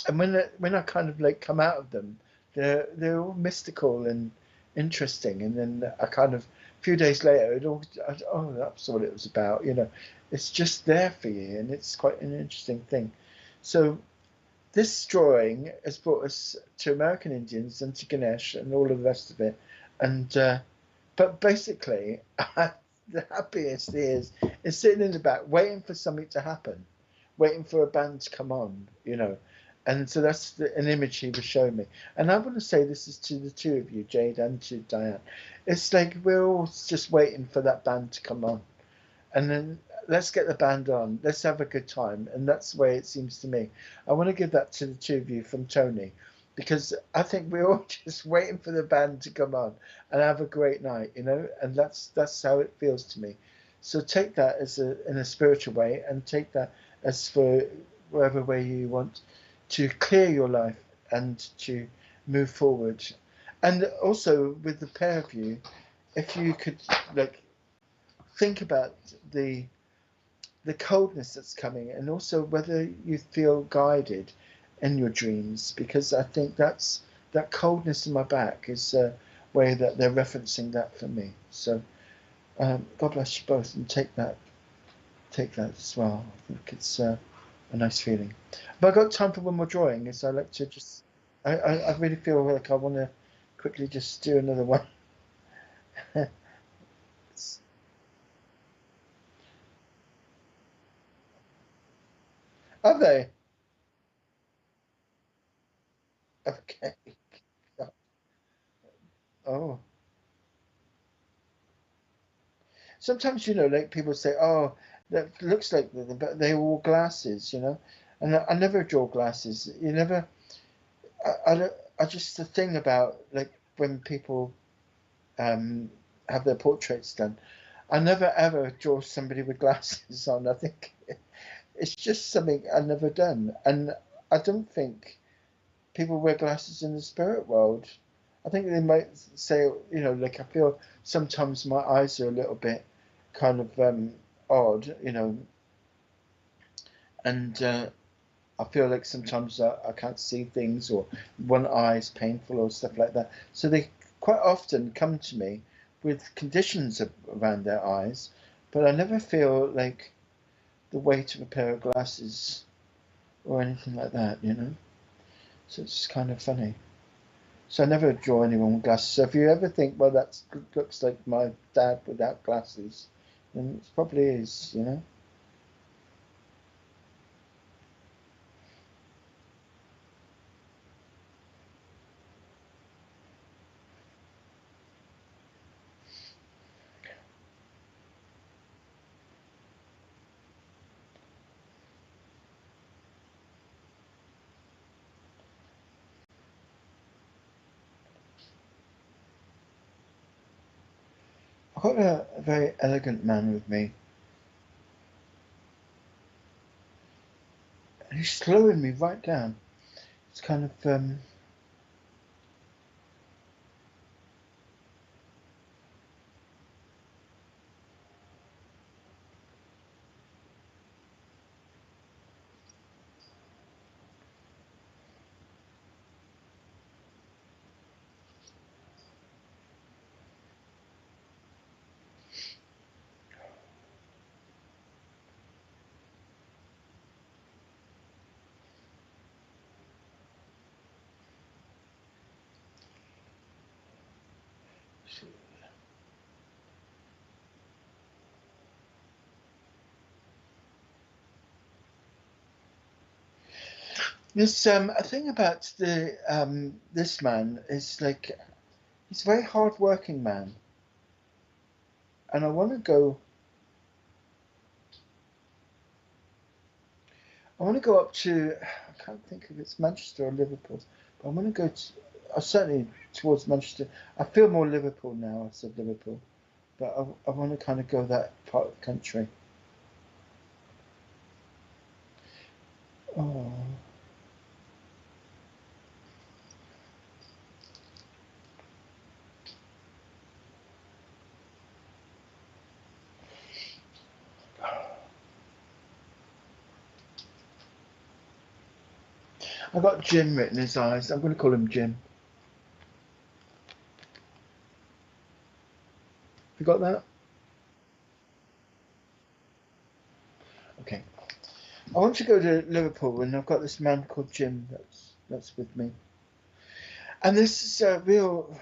and when I kind of like come out of them, they're all mystical and interesting, and then I kind of a few days later, oh, that's what it was about. You know, it's just there for you, and it's quite an interesting thing. So this drawing has brought us to American Indians and to Ganesh and all of the rest of it, and but basically, the happiest is sitting in the back, waiting for something to happen, waiting for a band to come on, you know. And so that's an image he was showing me. And I want to say this is to the two of you, Jade and to Diane. It's like we're all just waiting for that band to come on. And then let's get the band on. Let's have a good time. And that's the way it seems to me. I want to give that to the two of you from Tony, because I think we're all just waiting for the band to come on and have a great night, you know. And that's how it feels to me. So take that as in a spiritual way, and take that as for whatever way you want to clear your life and to move forward. And also with the pair of you, if you could like think about the coldness that's coming, and also whether you feel guided in your dreams, because I think that's that coldness in my back is a way that they're referencing that for me. So God bless you both, and take that as well. I think it's a nice feeling. But I've got time for one more drawing. Is I like to just I really feel like I want to quickly just do another one. Are they? Okay. Oh. Sometimes, like people say, "Oh, that looks like them," but they wore glasses. And I never draw glasses. You never. I don't. I just the thing about like when people um have their portraits done, I never ever draw somebody with glasses on. I think it's just something I've never done, and I don't think people wear glasses in the spirit world. I think they might say, like I feel sometimes my eyes are a little bit kind of odd, and I feel like sometimes I can't see things, or one eye is painful or stuff like that. So they quite often come to me with conditions around their eyes, but I never feel like the weight of a pair of glasses or anything like that. So it's kind of funny. So I never draw anyone with glasses. So if you ever think, well, that looks like my dad without glasses, then it probably is. I've got a very elegant man with me, and he's slowing me right down. It's kind of this a thing about the this man is like he's a very hard-working man, and I want to go up to, I can't think if it's Manchester or Liverpool, but I want to go to, certainly towards Manchester. I feel more Liverpool now. I said Liverpool, but I want to kind of go that part of the country. Oh, I got Jim written in his eyes. I'm going to call him Jim. You got that? Okay. I want to go to Liverpool, and I've got this man called Jim that's with me. And this is a real.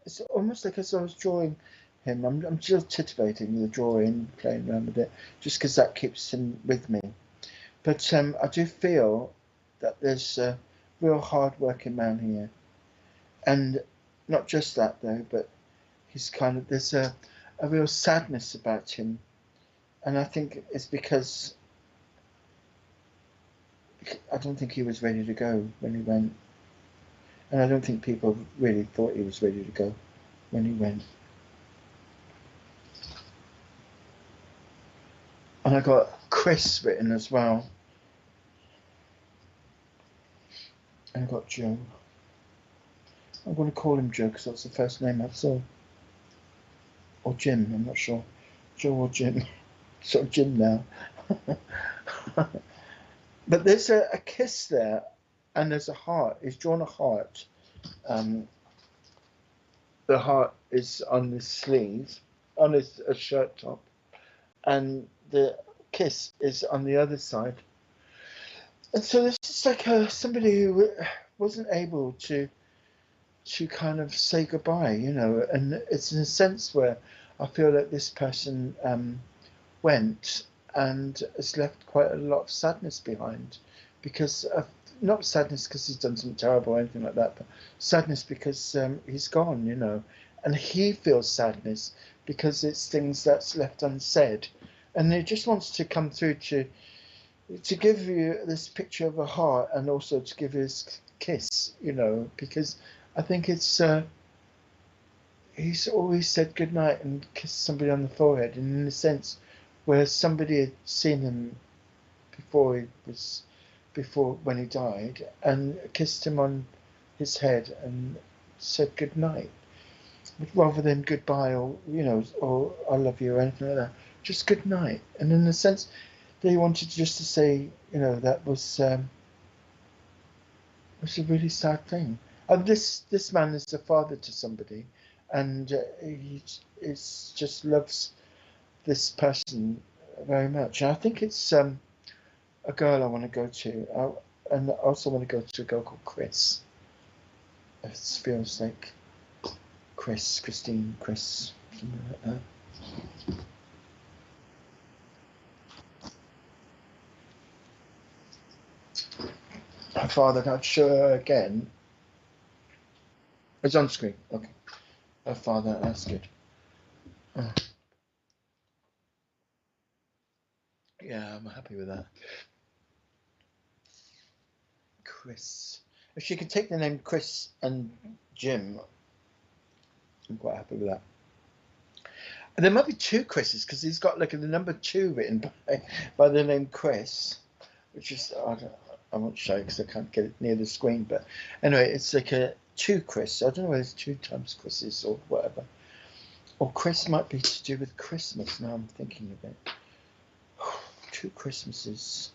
It's almost like as I was drawing him, I'm just titivating with the drawing, playing around with it, just because that keeps him with me. But I do feel that there's a real hard-working man here, and not just that though, but he's kind of there's a real sadness about him, and I think it's because I don't think he was ready to go when he went, and I don't think people really thought he was ready to go when he went. And I got Chris written as well. And I've got Joe. I'm going to call him Joe because that's the first name I saw. Or Jim, I'm not sure. Joe or Jim. Sort of Jim now. But there's a kiss there, and there's a heart. He's drawn a heart. Um, the heart is on his sleeve, on his shirt top, and the kiss is on the other side. And so this is like somebody who wasn't able to kind of say goodbye, you know, and it's in a sense where I feel that this person went and has left quite a lot of sadness behind, because of, not sadness because he's done something terrible or anything like that, but sadness because he's gone, you know, and he feels sadness because it's things that's left unsaid, and he just wants to come through to give you this picture of a heart and also to give his kiss, you know, because I think it's he's always said goodnight and kissed somebody on the forehead, and in a sense where somebody had seen him before when he died and kissed him on his head and said goodnight, rather than goodbye or, you know, or I love you or anything like that, just goodnight. And in a sense they wanted just to say, you know, that was a really sad thing. And this man is a father to somebody, and he just loves this person very much. And I think it's a girl I want to go to, and I also want to go to a girl called Chris. It feels like Christine, Chris, something like that. Her father, not sure again. It's on screen. Okay. Her father, that's good. Oh, yeah, I'm happy with that. Chris. If she could take the name Chris and Jim, I'm quite happy with that. And there might be two Chris's because he's got like the number 2 written by the name Chris, which is I won't show you because I can't get it near the screen. But anyway, it's like a 2 Chris. I don't know whether it's 2 times Chris's or whatever. Or Chris might be to do with Christmas. Now I'm thinking of it. 2 Christmases.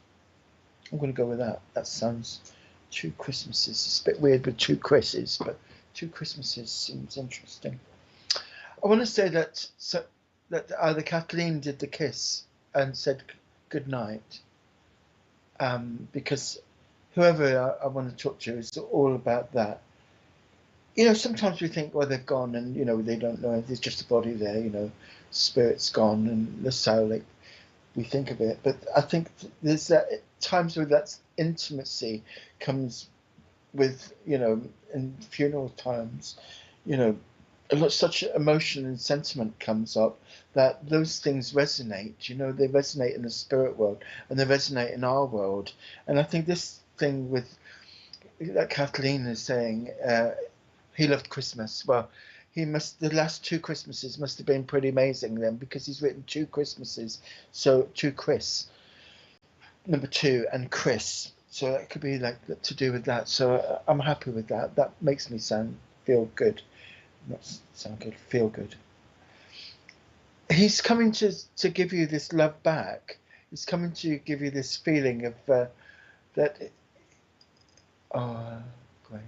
I'm going to go with that. That sounds 2 Christmases. It's a bit weird with 2 Chris's, but 2 Christmases seems interesting. I want to say that either Kathleen did the kiss and said good night, because whoever I want to talk to is all about that. You know, sometimes we think, well, they've gone and, you know, they don't know, there's just a body there, you know, spirit's gone, and that's how like we think of it. But I think there's times where that intimacy comes with, you know, in funeral times, you know, such emotion and sentiment comes up that those things resonate. You know, they resonate in the spirit world and they resonate in our world. And I think this thing with that Kathleen is saying, he loved Christmas. Well, the last 2 Christmases must have been pretty amazing then, because he's written 2 Christmases. So 2 Chris, number 2, and Chris. So that could be like to do with that. So I'm happy with that. That makes me feel good. Not sound good, feel good. He's coming to give you this love back. He's coming to give you this feeling of that. Oh, great.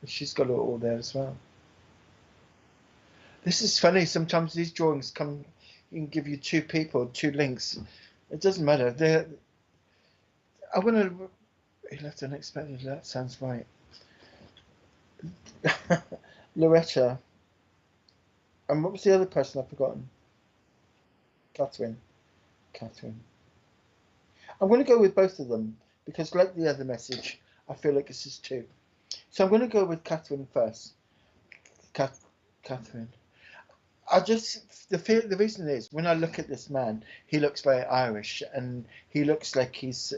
She's got it all there as well. This is funny. Sometimes these drawings come. You can give you 2 people, 2 links. It doesn't matter. I'm gonna. He left unexpectedly. That sounds right. Loretta. And what was the other person I've forgotten? Catherine. Catherine. I'm going to go with both of them because, like the other message, I feel like this is 2. So I'm going to go with Catherine first. Catherine. The reason is when I look at this man, he looks very Irish, and he looks like he's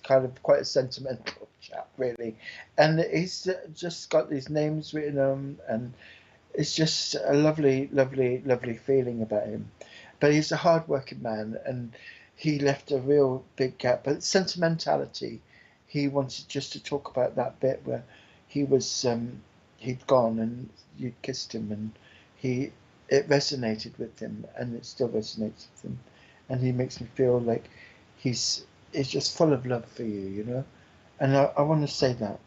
kind of quite a sentimental chap, really, and he's just got these names written on, and it's just a lovely, lovely, lovely feeling about him. But he's a hard-working man, and he left a real big gap. But sentimentality, he wanted just to talk about that bit where he was he'd gone and you'd kissed him, and he it resonated with him, and it still resonates with him, and he makes me feel like he's just full of love for you, you know. And I want to say that.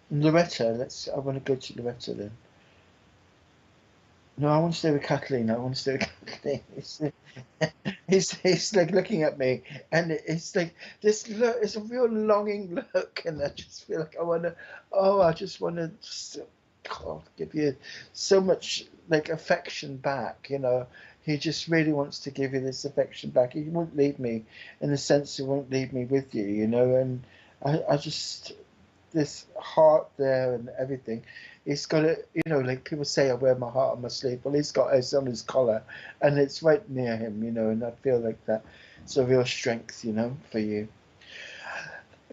And Loretta, I want to go to Loretta then. No, I want to stay with Kathleen. I want to stay with Kathleen. He's like looking at me, and it's like this look. It's a real longing look, and I just feel like I want to. Oh, I just want to just give you so much like affection back. You know, he just really wants to give you this affection back. He won't leave me, in the sense he won't leave me with you. You know, and I just this heart there and everything. He's got it, you know, like people say I wear my heart on my sleeve. Well, he's got it on his collar, and it's right near him, you know, and I feel like that. It's a real strength, you know, for you.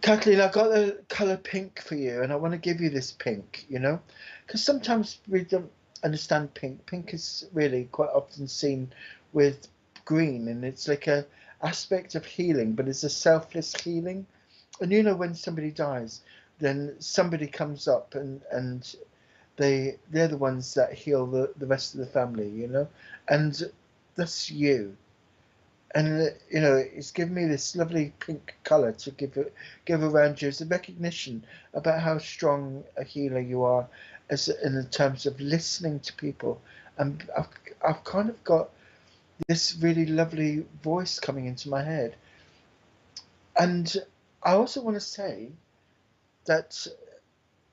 Kathleen, I got the colour pink for you, and I want to give you this pink, you know, because sometimes we don't understand pink. Pink is really quite often seen with green, and it's like a aspect of healing, but it's a selfless healing. And you know, when somebody dies, then somebody comes up and they're the ones that heal the rest of the family, you know, and that's you. And you know, it's given me this lovely pink color to give around you as a recognition about how strong a healer you are, as in terms of listening to people. And I've kind of got this really lovely voice coming into my head, and I also want to say that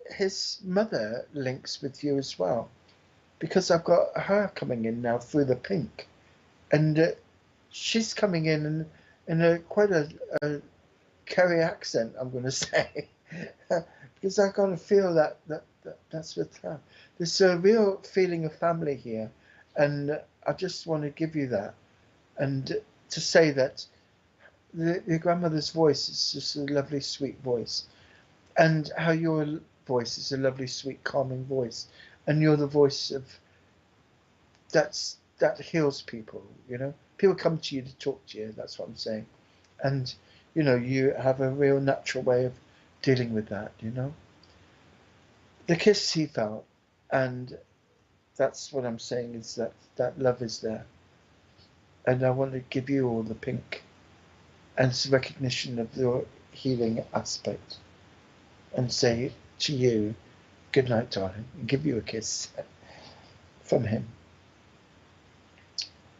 his mother links with you as well, because I've got her coming in now through the pink, and she's coming in a quite a Kerry accent, I'm going to say, because I kind of feel that's with her. There's a real feeling of family here, and I just want to give you that, and to say that your grandmother's voice is just a lovely, sweet voice, and how your voice is a lovely, sweet, calming voice, and you're the voice of that heals people. You know, people come to you to talk to you. That's what I'm saying, and you know, you have a real natural way of dealing with that. You know, the kiss he felt, and that's what I'm saying is that love is there, and I want to give you all the pink, and it's a recognition of your healing aspect, and say to you, good night, darling, and give you a kiss from him.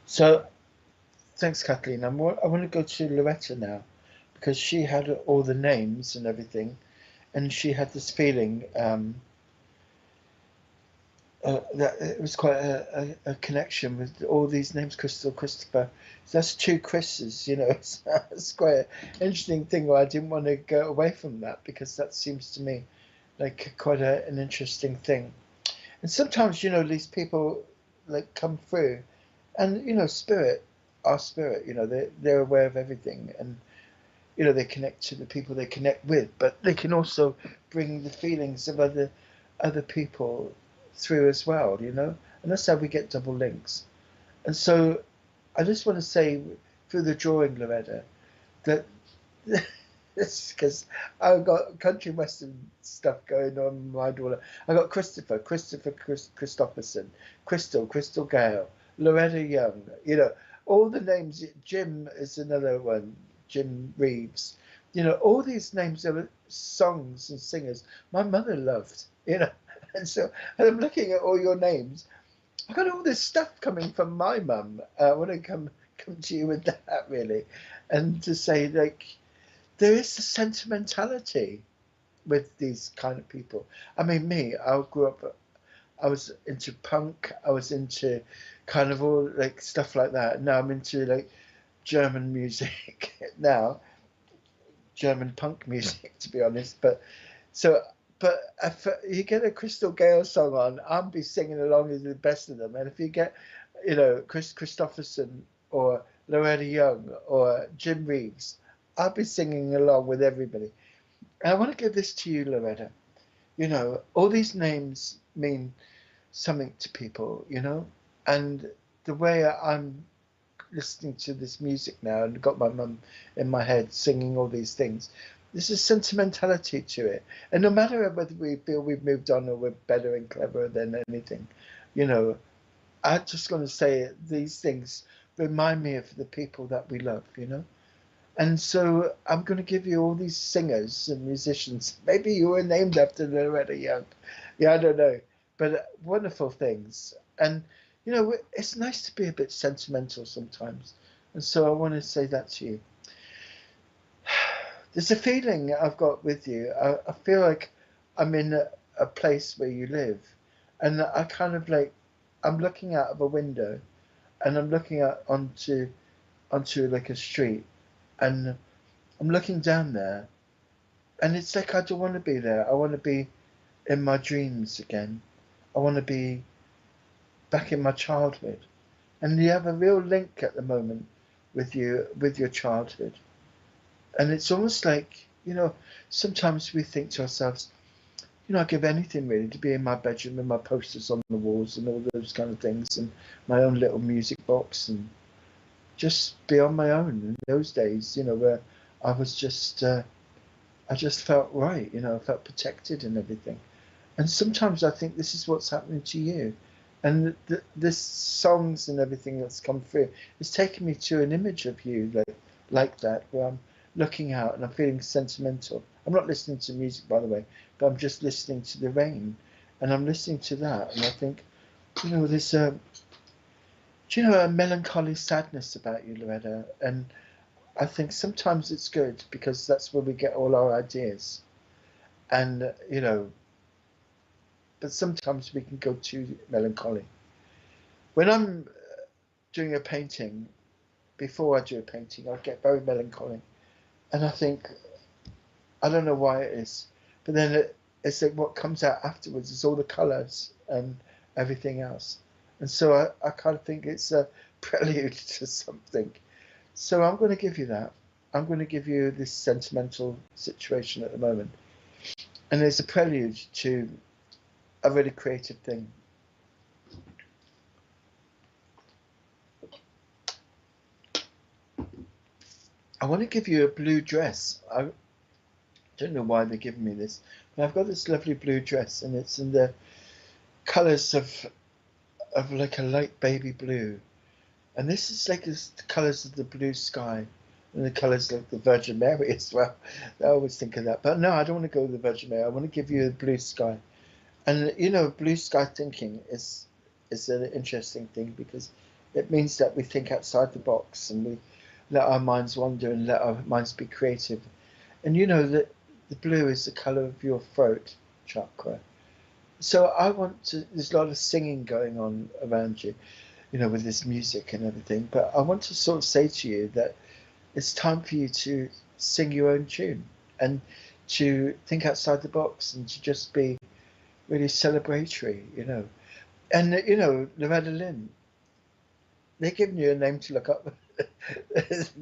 So thanks, Kathleen. I want to go to Loretta now, because she had all the names and everything, and she had this feeling that it was quite a connection with all these names, Crystal, Christopher. So that's two Chris's, you know. It's quite an interesting thing. Why I didn't want to go away from that, because that seems to me like quite an interesting thing. And sometimes, you know, these people like come through, and you know, our spirit, you know, they're aware of everything, and you know, they connect to the people they connect with, but they can also bring the feelings of other people through as well, you know, and that's how we get double links. And so I just want to say through the drawing, Loretta, that it's because I've got country western stuff going on in my daughter. I got Christopherson, Crystal Gale, Loretta Young, you know, all the names. Jim is another one, Jim Reeves. You know, all these names are songs and singers my mother loved, you know. And so, and I'm looking at all your names. I got all this stuff coming from my mum. I want to come to you with that, really, and to say like there is a sentimentality with these kind of people. I mean, me, I grew up. I was into punk. I was into kind of all like stuff like that. Now I'm into like German music now, German punk music, to be honest. But so, but if you get a Crystal Gale song on, I'll be singing along with the best of them. And if you get, you know, Christopherson or Loretta Young or Jim Reeves, I'll be singing along with everybody. And I want to give this to you, Loretta. You know, all these names mean something to people, you know, and the way I'm listening to this music now and got my mum in my head singing all these things. There's a sentimentality to it. And no matter whether we feel we've moved on or we're better and cleverer than anything, you know, I'm just going to say these things remind me of the people that we love, you know? And so I'm going to give you all these singers and musicians. Maybe you were named after Loretta Young. Yeah, I don't know. But wonderful things. And, you know, it's nice to be a bit sentimental sometimes. And so I want to say that to you. There's a feeling I've got with you. I feel like I'm in a place where you live. And I kind of like, I'm looking out of a window and I'm looking out onto like a street, and I'm looking down there, and it's like I don't want to be there. I want to be in my dreams again. I want to be back in my childhood. And you have a real link at the moment with your childhood. And it's almost like, you know, sometimes we think to ourselves, you know, I'd give anything really to be in my bedroom with my posters on the walls and all those kind of things, and my own little music box, and just be on my own. In those days, you know, where I was just, I just felt right, you know, I felt protected and everything. And sometimes I think this is what's happening to you. And this songs and everything that's come through is taking me to an image of you like that, where I'm looking out and I'm feeling sentimental. I'm not listening to music, by the way, but I'm just listening to the rain, and I'm listening to that, and I think, you know, there's a, do you know, a melancholy sadness about you, Loretta, and I think sometimes it's good because that's where we get all our ideas, and you know, but sometimes we can go too melancholy. When I'm doing a painting, before I do a painting, I get very melancholy, and I think, I don't know why it is, but then it's like what comes out afterwards is all the colours and everything else. And so I kind of think it's a prelude to something. So I'm going to give you that. I'm going to give you this sentimental situation at the moment. And it's a prelude to a really creative thing. I want to give you a blue dress. I don't know why they're giving me this, but I've got this lovely blue dress, and it's in the colours of like a light baby blue. And this is like the colours of the blue sky, and the colours of the Virgin Mary as well. I always think of that. But no, I don't want to go with the Virgin Mary. I want to give you the blue sky. And you know, blue sky thinking is an interesting thing, because it means that we think outside the box and we let our minds wander and let our minds be creative. And you know that the blue is the colour of your throat chakra. So I want to, there's a lot of singing going on around you, you know, with this music and everything. But I want to sort of say to you that it's time for you to sing your own tune and to think outside the box and to just be really celebratory, you know. And, you know, Loretta Lynn, they're giving you a name to look up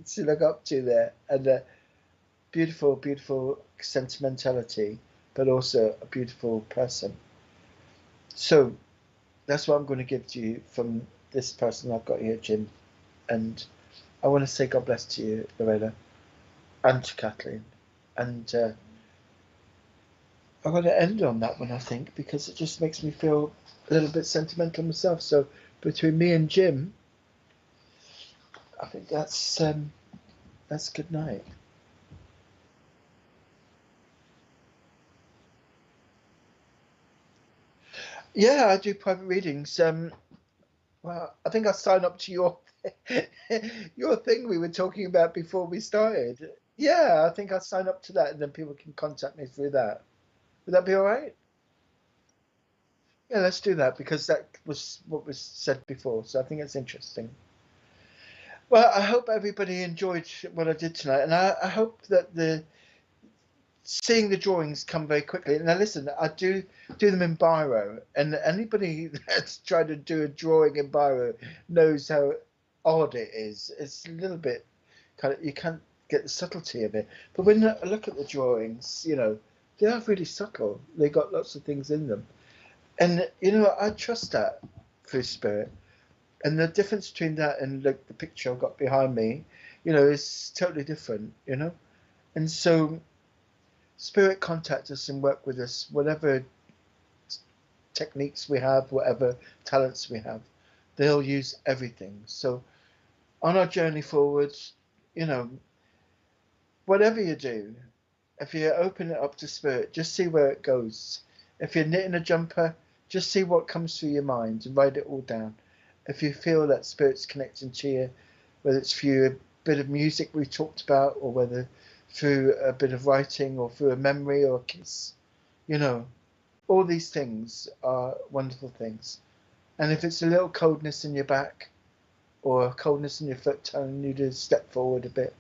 to look up to there. And beautiful, beautiful sentimentality, but also a beautiful person. So that's what I'm going to give to you from this person I've got here, Jim. And I want to say God bless to you, Loretta, and to Kathleen. And I'm going to end on that one, I think, because it just makes me feel a little bit sentimental myself. So between me and Jim, I think that's good night. Yeah, I do private readings. Well, I think I signed up to your your thing we were talking about before we started. Yeah, I think I signed up to that, and then people can contact me through that. Would that be all right? Yeah, let's do that, because that was what was said before. So I think it's interesting. Well, I hope everybody enjoyed what I did tonight, and I hope that the seeing the drawings come very quickly. Now, listen, I do them in biro, and anybody that's tried to do a drawing in biro knows how odd it is. It's a little bit kind of, you can't get the subtlety of it. But when I look at the drawings, you know, they are really subtle. They got lots of things in them, and you know, I trust that through spirit. And the difference between that and like the picture I've got behind me, you know, is totally different, you know. And so spirit contact us and work with us, whatever techniques we have, whatever talents we have, they'll use everything. So on our journey forward, you know, whatever you do, if you open it up to spirit, just see where it goes. If you're knitting a jumper, just see what comes through your mind and write it all down. If you feel that spirit's connecting to you, whether it's through a bit of music we talked about, or whether through a bit of writing, or through a memory or a kiss, you know, all these things are wonderful things. And if it's a little coldness in your back, or a coldness in your foot telling you to step forward a bit,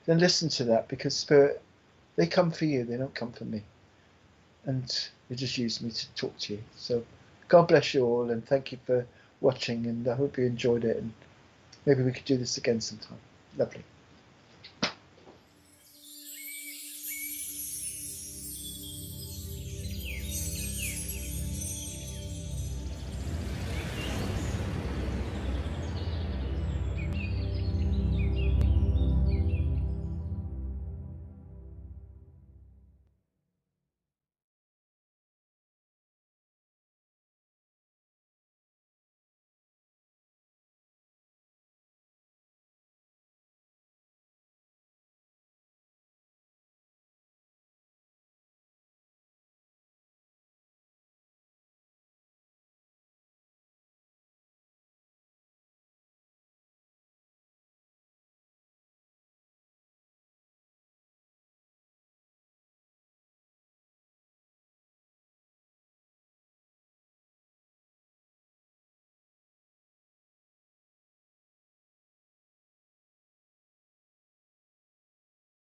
then listen to that, because spirit, they come for you, they don't come for me. And they just use me to talk to you. So God bless you all, and thank you for watching, and I hope you enjoyed it, and maybe we could do this again sometime. Lovely.